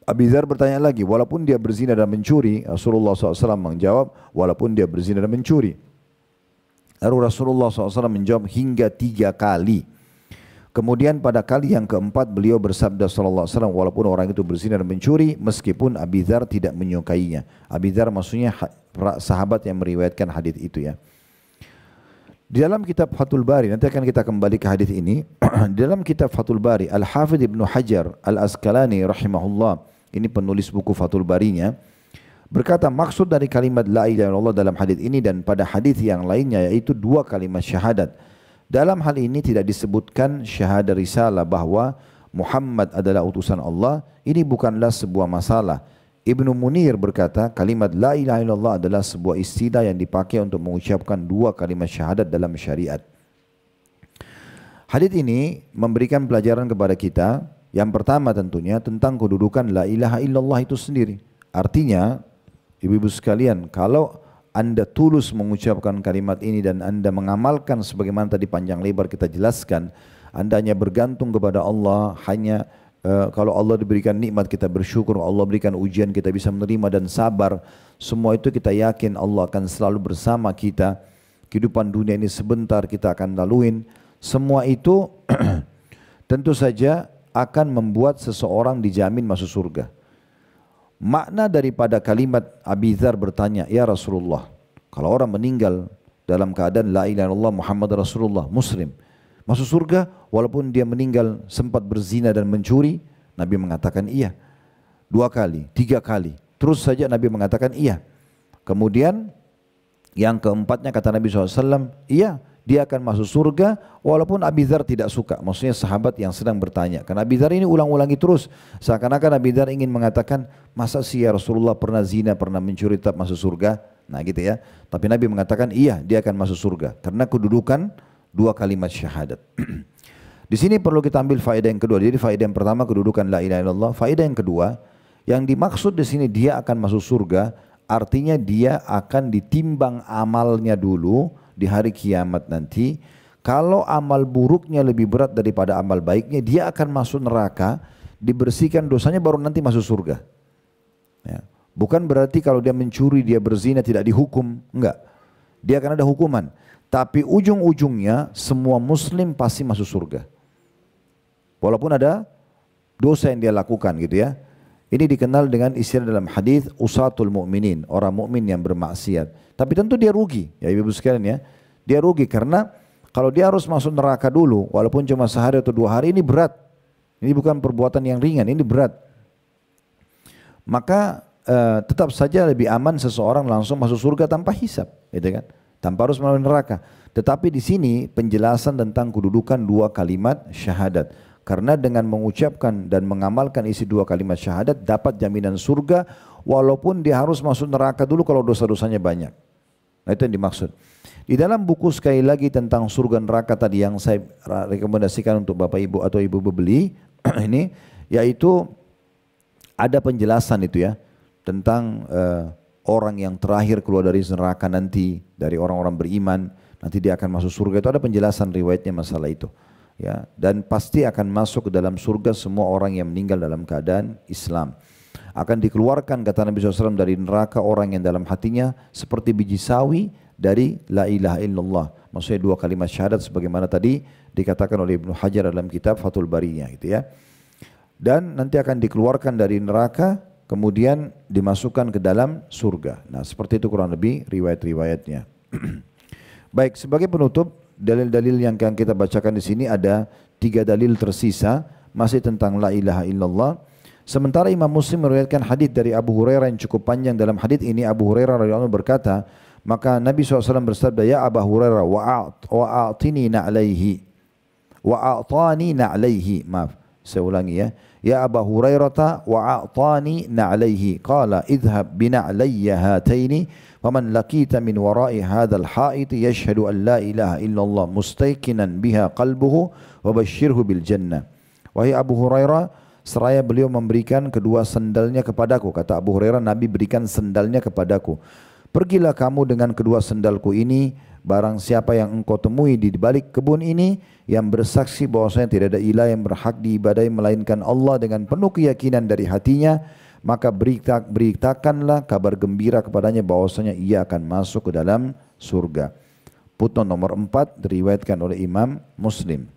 Abu Dzar bertanya lagi, walaupun dia berzina dan mencuri, Rasulullah SAW menjawab, walaupun dia berzina dan mencuri. Lalu Rasulullah SAW menjawab hingga 3 kali. Kemudian pada kali yang keempat beliau bersabda sallallahu alaihi wasallam, walaupun orang itu berzina dan mencuri meskipun Abi Dzar tidak menyukainya. Abi Dzar maksudnya sahabat yang meriwayatkan hadis itu ya. Di dalam kitab Fathul Bari, nanti akan kita kembali ke hadis ini. Di dalam kitab Fathul Bari, Al-Hafidh Ibnu Hajar Al-Asqalani rahimahullah, ini penulis buku Fathul Barinya, berkata maksud dari kalimat la ilaha illallah dalam hadis ini dan pada hadis yang lainnya yaitu 2 kalimat syahadat. Dalam hal ini tidak disebutkan syahadah risalah bahwa Muhammad adalah utusan Allah. Ini bukanlah sebuah masalah. Ibnu Munir berkata kalimat la ilaha illallah adalah sebuah istilah yang dipakai untuk mengucapkan 2 kalimat syahadat dalam syariat. Hadits ini memberikan pelajaran kepada kita. Yang pertama tentunya tentang kedudukan la ilaha illallah itu sendiri. Artinya ibu-ibu sekalian, kalau Anda tulus mengucapkan kalimat ini dan Anda mengamalkan sebagaimana tadi panjang lebar kita jelaskan, Anda hanya bergantung kepada Allah, hanya kalau Allah diberikan nikmat kita bersyukur, Allah berikan ujian kita bisa menerima dan sabar. Semua itu kita yakin Allah akan selalu bersama kita. Kehidupan dunia ini sebentar kita akan laluin. Semua itu tentu saja akan membuat seseorang dijamin masuk surga. Makna daripada kalimat Abi Dzar bertanya, ya Rasulullah, kalau orang meninggal dalam keadaan la ilaha illallah Muhammad Rasulullah, Muslim, masuk surga walaupun dia meninggal sempat berzina dan mencuri? Nabi mengatakan iya. 2 kali, 3 kali, terus saja Nabi mengatakan iya. Kemudian yang keempatnya kata Nabi SAW, iya, dia akan masuk surga walaupun Abi Dzar tidak suka. Maksudnya sahabat yang sedang bertanya. Karena Abi Dzar ini ulang-ulangi terus. Seakan-akan Abi Dzar ingin mengatakan, masa sih ya Rasulullah pernah zina, pernah mencuri tetap masuk surga? Nah gitu ya. Tapi Nabi mengatakan iya, dia akan masuk surga. Karena kedudukan 2 kalimat syahadat. Di sini perlu kita ambil faedah yang kedua. Jadi faedah yang pertama kedudukan la ilaha illallah. Faedah yang kedua, yang dimaksud di sini dia akan masuk surga, artinya dia akan ditimbang amalnya dulu di hari kiamat nanti. Kalau amal buruknya lebih berat daripada amal baiknya, dia akan masuk neraka, dibersihkan dosanya baru nanti masuk surga. Ya. Bukan berarti kalau dia mencuri, dia berzina tidak dihukum, enggak. Dia akan ada hukuman. Tapi ujung-ujungnya semua muslim pasti masuk surga. Walaupun ada dosa yang dia lakukan gitu ya. Ini dikenal dengan istilah dalam hadis usatul mu'minin, orang mukmin yang bermaksiat. Tapi tentu dia rugi, ya ibu-ibu sekalian ya. Dia rugi karena kalau dia harus masuk neraka dulu, walaupun cuma sehari atau 2 hari, ini berat. Ini bukan perbuatan yang ringan, ini berat. Maka tetap saja lebih aman seseorang langsung masuk surga tanpa hisab, gitu kan? Tanpa harus melalui neraka. Tetapi di sini penjelasan tentang kedudukan 2 kalimat syahadat. Karena dengan mengucapkan dan mengamalkan isi 2 kalimat syahadat dapat jaminan surga walaupun dia harus masuk neraka dulu kalau dosa-dosanya banyak. Nah itu yang dimaksud. Di dalam buku sekali lagi tentang surga neraka tadi yang saya rekomendasikan untuk Bapak Ibu atau Ibu beli ini, yaitu ada penjelasan itu ya tentang orang yang terakhir keluar dari neraka nanti, dari orang-orang beriman, nanti dia akan masuk surga. Itu ada penjelasan riwayatnya masalah itu. Ya, dan pasti akan masuk ke dalam surga semua orang yang meninggal dalam keadaan Islam. Akan dikeluarkan kata Nabi SAW dari neraka orang yang dalam hatinya seperti biji sawi dari la ilaha illallah. Maksudnya 2 kalimat syahadat sebagaimana tadi dikatakan oleh Ibnu Hajar dalam kitab Fathul Barinya gitu ya. Dan nanti akan dikeluarkan dari neraka kemudian dimasukkan ke dalam surga. Nah seperti itu kurang lebih riwayat-riwayatnya. Baik, sebagai penutup, dalil-dalil yang akan kita bacakan di sini ada 3 dalil tersisa masih tentang la ilaha illallah. Sementara Imam Muslim meriwayatkan hadis dari Abu Hurairah yang cukup panjang. Dalam hadis ini Abu Hurairah radhiyallahu anhu berkata, maka Nabi SAW bersabda, ya Abu Hurairah wa'atini na'alaihi wa'atani na'alaihi. Maaf, saya ulangi ya. Ya Abu Hurairah wa'atani na'alaihi qala idhhab bina'alayya hataini faman laqita min wara'i hadzal ha'it yashhadu an la ilaha illallah mustayqinan biha qalbuhu wa basyirhu bil jannah. Wahai Abu Hurairah, seraya beliau memberikan kedua sendalnya kepadaku. Kata Abu Hurairah, Nabi berikan sendalnya kepadaku. Pergilah kamu dengan kedua sendalku ini, barang siapa yang engkau temui di balik kebun ini yang bersaksi bahwasanya tidak ada ilah yang berhak diibadahi melainkan Allah dengan penuh keyakinan dari hatinya, maka beritakanlah kabar gembira kepadanya bahwasanya ia akan masuk ke dalam surga. Footnote nomor 4 diriwayatkan oleh Imam Muslim.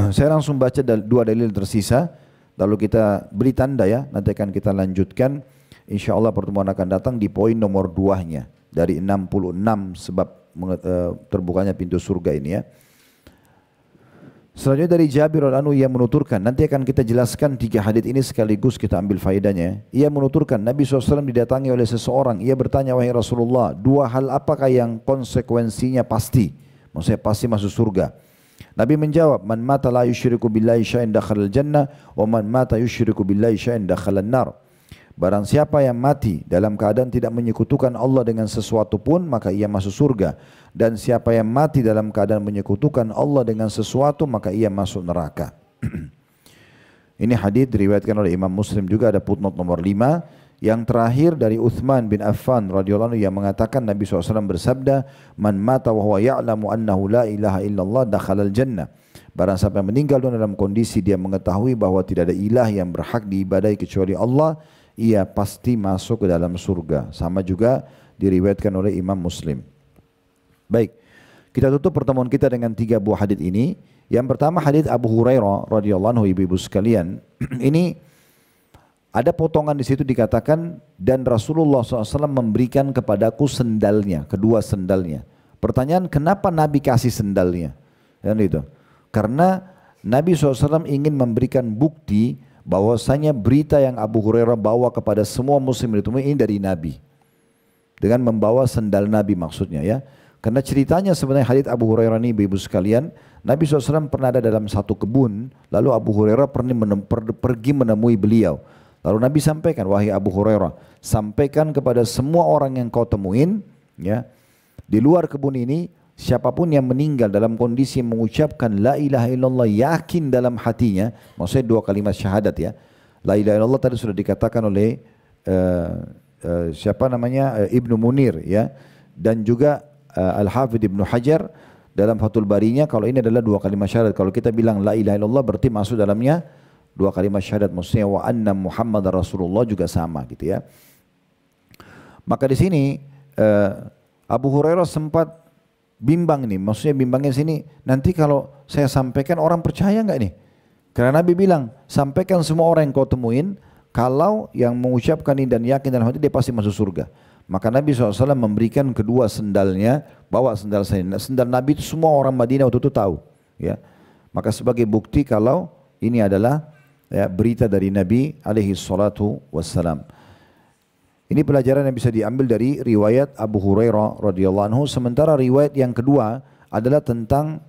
Saya langsung baca dua dalil tersisa, lalu kita beri tanda ya, nanti akan kita lanjutkan. Insya Allah pertemuan akan datang di poin nomor 2-nya dari 66 sebab terbukanya pintu surga ini ya. Selanjutnya dari Jabir radhiyallahu anhu, ia menuturkan, nanti akan kita jelaskan 3 hadits ini sekaligus kita ambil faedahnya. Ia menuturkan, Nabi SAW didatangi oleh seseorang, ia bertanya, wahai Rasulullah, 2 hal apakah yang konsekuensinya pasti? Maksudnya pasti masuk surga. Nabi menjawab, man mata la yusyriku billahi syai'an dakhalal jannah wa man mata yusyriku billahi syai'an dakhalan nar. Barang siapa yang mati dalam keadaan tidak menyekutukan Allah dengan sesuatu pun, maka ia masuk surga. Dan siapa yang mati dalam keadaan menyekutukan Allah dengan sesuatu, maka ia masuk neraka. Ini hadis diriwayatkan oleh Imam Muslim juga, ada footnote nomor 5. Yang terakhir dari Uthman bin Affan radhiyallahu anhu yang mengatakan Nabi SAW bersabda, man mata wa huwa ya'lamu annahu la ilaha illallah dakhalal jannah. Barang siapa yang meninggal dalam kondisi dia mengetahui bahwa tidak ada ilah yang berhak diibadahi kecuali Allah, ia pasti masuk ke dalam surga. Sama juga diriwayatkan oleh Imam Muslim. Baik, kita tutup pertemuan kita dengan 3 buah hadits ini. Yang pertama hadits Abu Hurairah radhiyallahu anhu, ibu-ibu sekalian. Ini ada potongan di situ dikatakan, dan Rasulullah SAW memberikan kepadaku sendalnya, kedua sendalnya. Pertanyaan, kenapa Nabi kasih sendalnya? Dan itu karena Nabi SAW ingin memberikan bukti bahwasanya berita yang Abu Hurairah bawa kepada semua muslim ini dari Nabi. Dengan membawa sendal Nabi maksudnya ya. Karena ceritanya sebenarnya hadits Abu Hurairah ini ibu sekalian, Nabi SAW pernah ada dalam satu kebun, lalu Abu Hurairah pergi menemui beliau. Lalu Nabi sampaikan, wahai Abu Hurairah, sampaikan kepada semua orang yang kau temuin ya, di luar kebun ini, siapapun yang meninggal dalam kondisi mengucapkan la ilaha illallah, yakin dalam hatinya, maksudnya 2 kalimat syahadat ya. La ilaha illallah tadi sudah dikatakan oleh siapa namanya Ibnu Munir ya, dan juga Al-Hafidh Ibnu Hajar dalam Fathul Barinya, kalau ini adalah 2 kalimat syahadat. Kalau kita bilang la ilaha illallah berarti masuk dalamnya 2 kalimat syahadat, maksudnya wa anna Muhammadar Rasulullah juga sama gitu ya. Maka di sini Abu Hurairah sempat bimbang nih, maksudnya bimbangnya sini, nanti kalau saya sampaikan orang percaya enggak nih? Karena Nabi bilang, sampaikan semua orang yang kau temuin, kalau yang mengucapkan ini dan yakin dalam hati dia pasti masuk surga. Maka Nabi SAW memberikan kedua sendalnya, bawa sendal saya. Sendal Nabi itu semua orang Madinah waktu itu tahu. Ya. Maka sebagai bukti kalau ini adalah ya, berita dari Nabi alaihi salatu wassalam. Ini pelajaran yang bisa diambil dari riwayat Abu Hurairah radhiyallahu anhu. Sementara riwayat yang kedua adalah tentang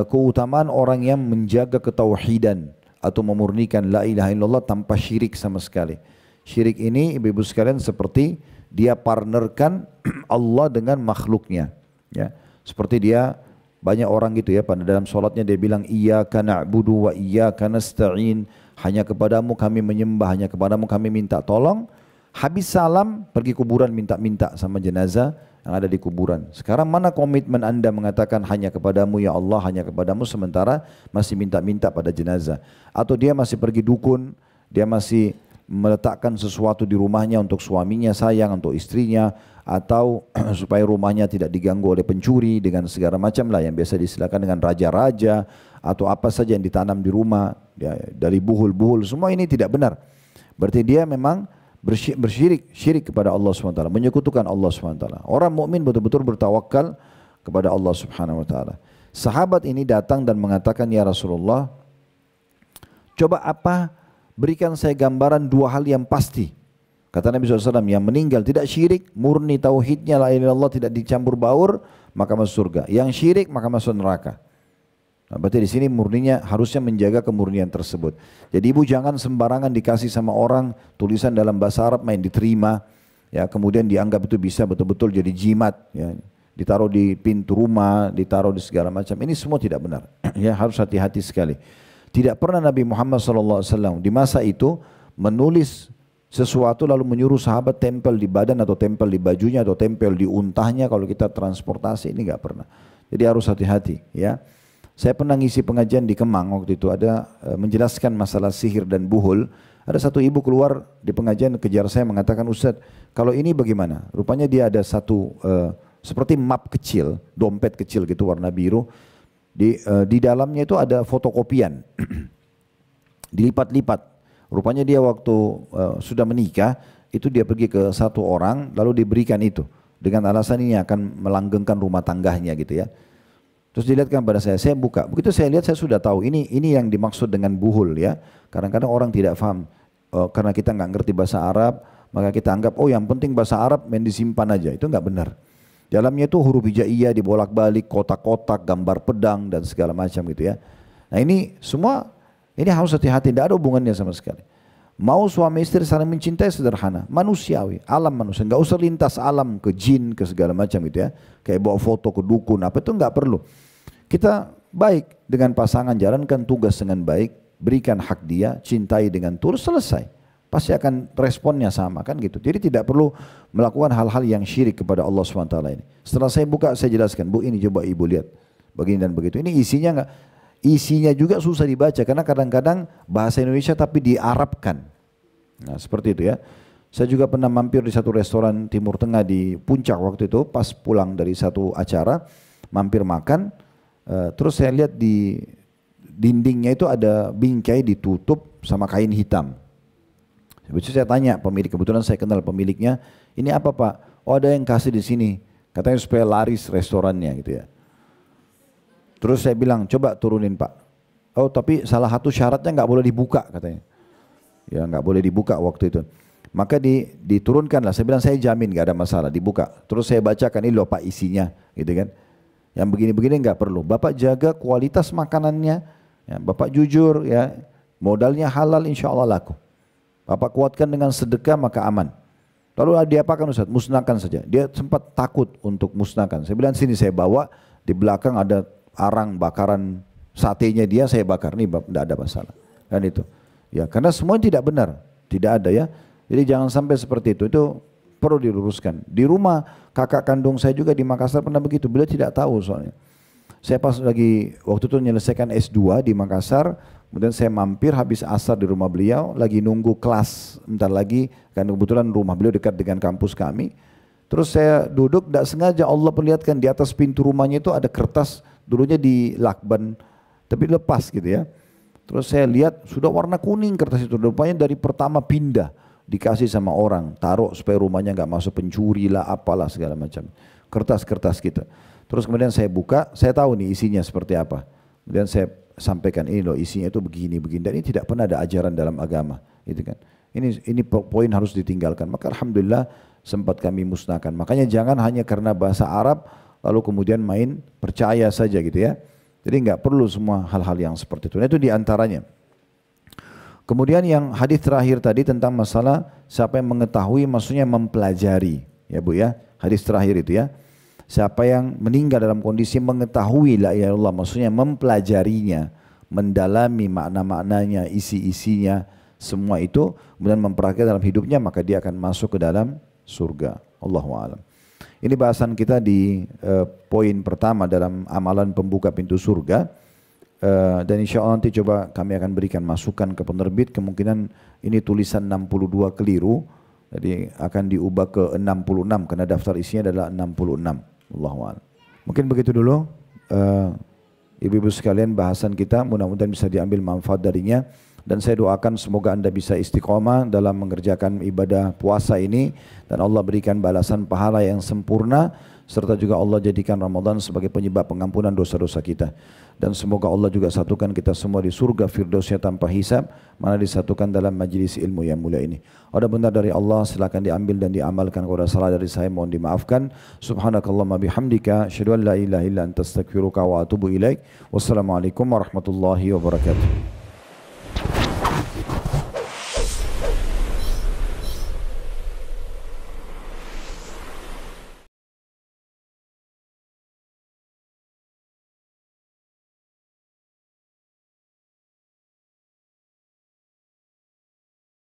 keutamaan orang yang menjaga ketauhidan atau memurnikan la ilaha illallah tanpa syirik sama sekali. Syirik ini ibu-ibu sekalian seperti dia partnerkan Allah dengan makhluknya. Ya, seperti dia banyak orang gitu ya, pada dalam solatnya dia bilang iyyaka na'budu wa iyyaka nasta'in, hanya kepadamu kami menyembah, hanya kepadamu kami minta tolong. Habis salam pergi kuburan minta-minta sama jenazah yang ada di kuburan. Sekarang mana komitmen anda mengatakan hanya kepadamu ya Allah, hanya kepadamu, sementara masih minta-minta pada jenazah? Atau dia masih pergi dukun, dia masih meletakkan sesuatu di rumahnya untuk suaminya sayang, untuk istrinya, atau supaya rumahnya tidak diganggu oleh pencuri dengan segala macam lah yang biasa disilakan dengan raja-raja, atau apa saja yang ditanam di rumah ya, dari buhul-buhul, semua ini tidak benar. Berarti dia memang syirik kepada Allah SWT, menyekutukan Allah SWT. Orang mukmin betul-betul bertawakal kepada Allah Subhanahu Wa Taala. Sahabat ini datang dan mengatakan, ya Rasulullah, coba berikan saya gambaran 2 hal yang pasti. Kata Nabi SAW, yang meninggal tidak syirik, murni tauhidnya la ilaha illallah, tidak dicampur baur, maka masuk surga. Yang syirik maka masuk neraka. Nah, berarti di sini murninya harusnya menjaga kemurnian tersebut. Jadi ibu jangan sembarangan dikasih sama orang tulisan dalam bahasa Arab main diterima, ya kemudian dianggap itu bisa betul-betul jadi jimat, ya ditaruh di pintu rumah, ditaruh di segala macam. Ini semua tidak benar. Ya harus hati-hati sekali. Tidak pernah Nabi Muhammad SAW di masa itu menulis sesuatu lalu menyuruh sahabat tempel di badan atau tempel di bajunya atau tempel di untahnya kalau kita transportasi, ini nggak pernah. Jadi harus hati-hati ya. Saya pernah ngisi pengajian di Kemang waktu itu, ada menjelaskan masalah sihir dan buhul. Ada satu ibu keluar di pengajian kejar saya mengatakan, Ustadz kalau ini bagaimana? Rupanya dia ada satu seperti map kecil, dompet kecil gitu warna biru. Di dalamnya itu ada fotokopian dilipat-lipat. Rupanya dia waktu sudah menikah, itu dia pergi ke satu orang, lalu diberikan itu. Dengan alasan ini akan melanggengkan rumah tangganya gitu ya. Terus dilihatkan pada saya buka. Begitu saya lihat saya sudah tahu, ini yang dimaksud dengan buhul ya. Kadang-kadang orang tidak paham, karena kita nggak ngerti bahasa Arab, maka kita anggap, oh yang penting bahasa Arab main disimpan aja. Itu nggak benar. Dalamnya itu huruf hijaiyah dibolak-balik, kotak-kotak, gambar pedang, dan segala macam gitu ya. Nah ini semua, ini harus hati-hati, tidak ada hubungannya sama sekali. Mau suami istri saling mencintai sederhana, manusiawi, alam manusia. Nggak usah lintas alam ke jin, ke segala macam gitu ya. Kayak bawa foto ke dukun, apa itu nggak perlu. Kita baik dengan pasangan, jalankan tugas dengan baik, berikan hak dia, cintai dengan tulus, selesai. Pasti akan responnya sama kan gitu. Jadi tidak perlu melakukan hal-hal yang syirik kepada Allah SWT ini. Setelah saya buka, saya jelaskan, Bu ini coba ibu lihat, begini dan begitu. Ini isinya nggak? Isinya juga susah dibaca karena kadang-kadang bahasa Indonesia tapi diarabkan. Nah seperti itu ya. Saya juga pernah mampir di satu restoran Timur Tengah di Puncak waktu itu, pas pulang dari satu acara, mampir makan. Terus saya lihat di dindingnya itu ada bingkai ditutup sama kain hitam. Habis itu saya tanya pemilik, kebetulan saya kenal pemiliknya, ini apa Pak? Oh ada yang kasih di sini, katanya supaya laris restorannya gitu ya. Terus saya bilang, coba turunin Pak. Oh tapi salah satu syaratnya nggak boleh dibuka katanya. Ya nggak boleh dibuka waktu itu. Maka diturunkan lah. Saya bilang saya jamin nggak ada masalah, dibuka. Terus saya bacakan ini loh Pak isinya, gitu kan. Yang begini-begini nggak perlu. Bapak jaga kualitas makanannya, ya, Bapak jujur, ya modalnya halal insya Allah laku. Bapak kuatkan dengan sedekah maka aman. Lalu diapakan Ustaz? Musnahkan saja. Dia sempat takut untuk musnahkan. Saya bilang sini saya bawa, di belakang ada arang bakaran satenya dia, saya bakar, nih tidak ada masalah kan itu ya, karena semua tidak benar, tidak ada ya. Jadi jangan sampai seperti itu perlu diluruskan. Di rumah kakak kandung saya juga di Makassar pernah begitu, beliau tidak tahu soalnya. Saya pas lagi waktu itu menyelesaikan S2 di Makassar, kemudian saya mampir habis asar di rumah beliau, lagi nunggu kelas bentar lagi, kan kebetulan rumah beliau dekat dengan kampus kami. Terus saya duduk, tidak sengaja Allah perlihatkan di atas pintu rumahnya itu ada kertas, dulunya di lakban, tapi lepas gitu ya. Terus saya lihat sudah warna kuning kertas itu, rupanya dari pertama pindah, dikasih sama orang, taruh supaya rumahnya nggak masuk pencuri lah, apalah segala macam. Kertas-kertas gitu. Terus kemudian saya buka, saya tahu nih isinya seperti apa. Kemudian saya sampaikan ini loh isinya itu begini-begini, dan ini tidak pernah ada ajaran dalam agama, gitu kan. Ini poin harus ditinggalkan. Maka alhamdulillah sempat kami musnahkan. Makanya jangan hanya karena bahasa Arab lalu kemudian main percaya saja gitu ya. Jadi nggak perlu semua hal-hal yang seperti itu. Nah, itu diantaranya. Kemudian yang hadis terakhir tadi tentang masalah siapa yang mengetahui, maksudnya mempelajari, ya Bu ya. Hadis terakhir itu ya. Siapa yang meninggal dalam kondisi mengetahui la ilaha illallah, maksudnya mempelajarinya, mendalami makna-maknanya, isi-isinya, semua itu kemudian mempraktikkan dalam hidupnya, maka dia akan masuk ke dalam surga. Allahu a'lam. Ini bahasan kita di poin pertama dalam amalan pembuka pintu surga. Dan insya Allah nanti coba kami akan berikan masukan ke penerbit. Kemungkinan ini tulisan 62 keliru, jadi akan diubah ke 66 karena daftar isinya adalah 66. Allahu a'lam. Mungkin begitu dulu ibu-ibu sekalian bahasan kita, mudah-mudahan bisa diambil manfaat darinya. Dan saya doakan semoga Anda bisa istiqomah dalam mengerjakan ibadah puasa ini, dan Allah berikan balasan pahala yang sempurna, serta juga Allah jadikan Ramadan sebagai penyebab pengampunan dosa-dosa kita. Dan semoga Allah juga satukan kita semua di surga Firdausnya tanpa hisab, mana disatukan dalam majlis ilmu yang mulia ini. Ada benar dari Allah silakan diambil dan diamalkan. Kalau ada salah dari saya mohon dimaafkan. Subhanakallahumma bihamdika asyhadu an la ilaha illa anta astaghfiruka wa atubu ilaik. Wassalamualaikum warahmatullahi wabarakatuh.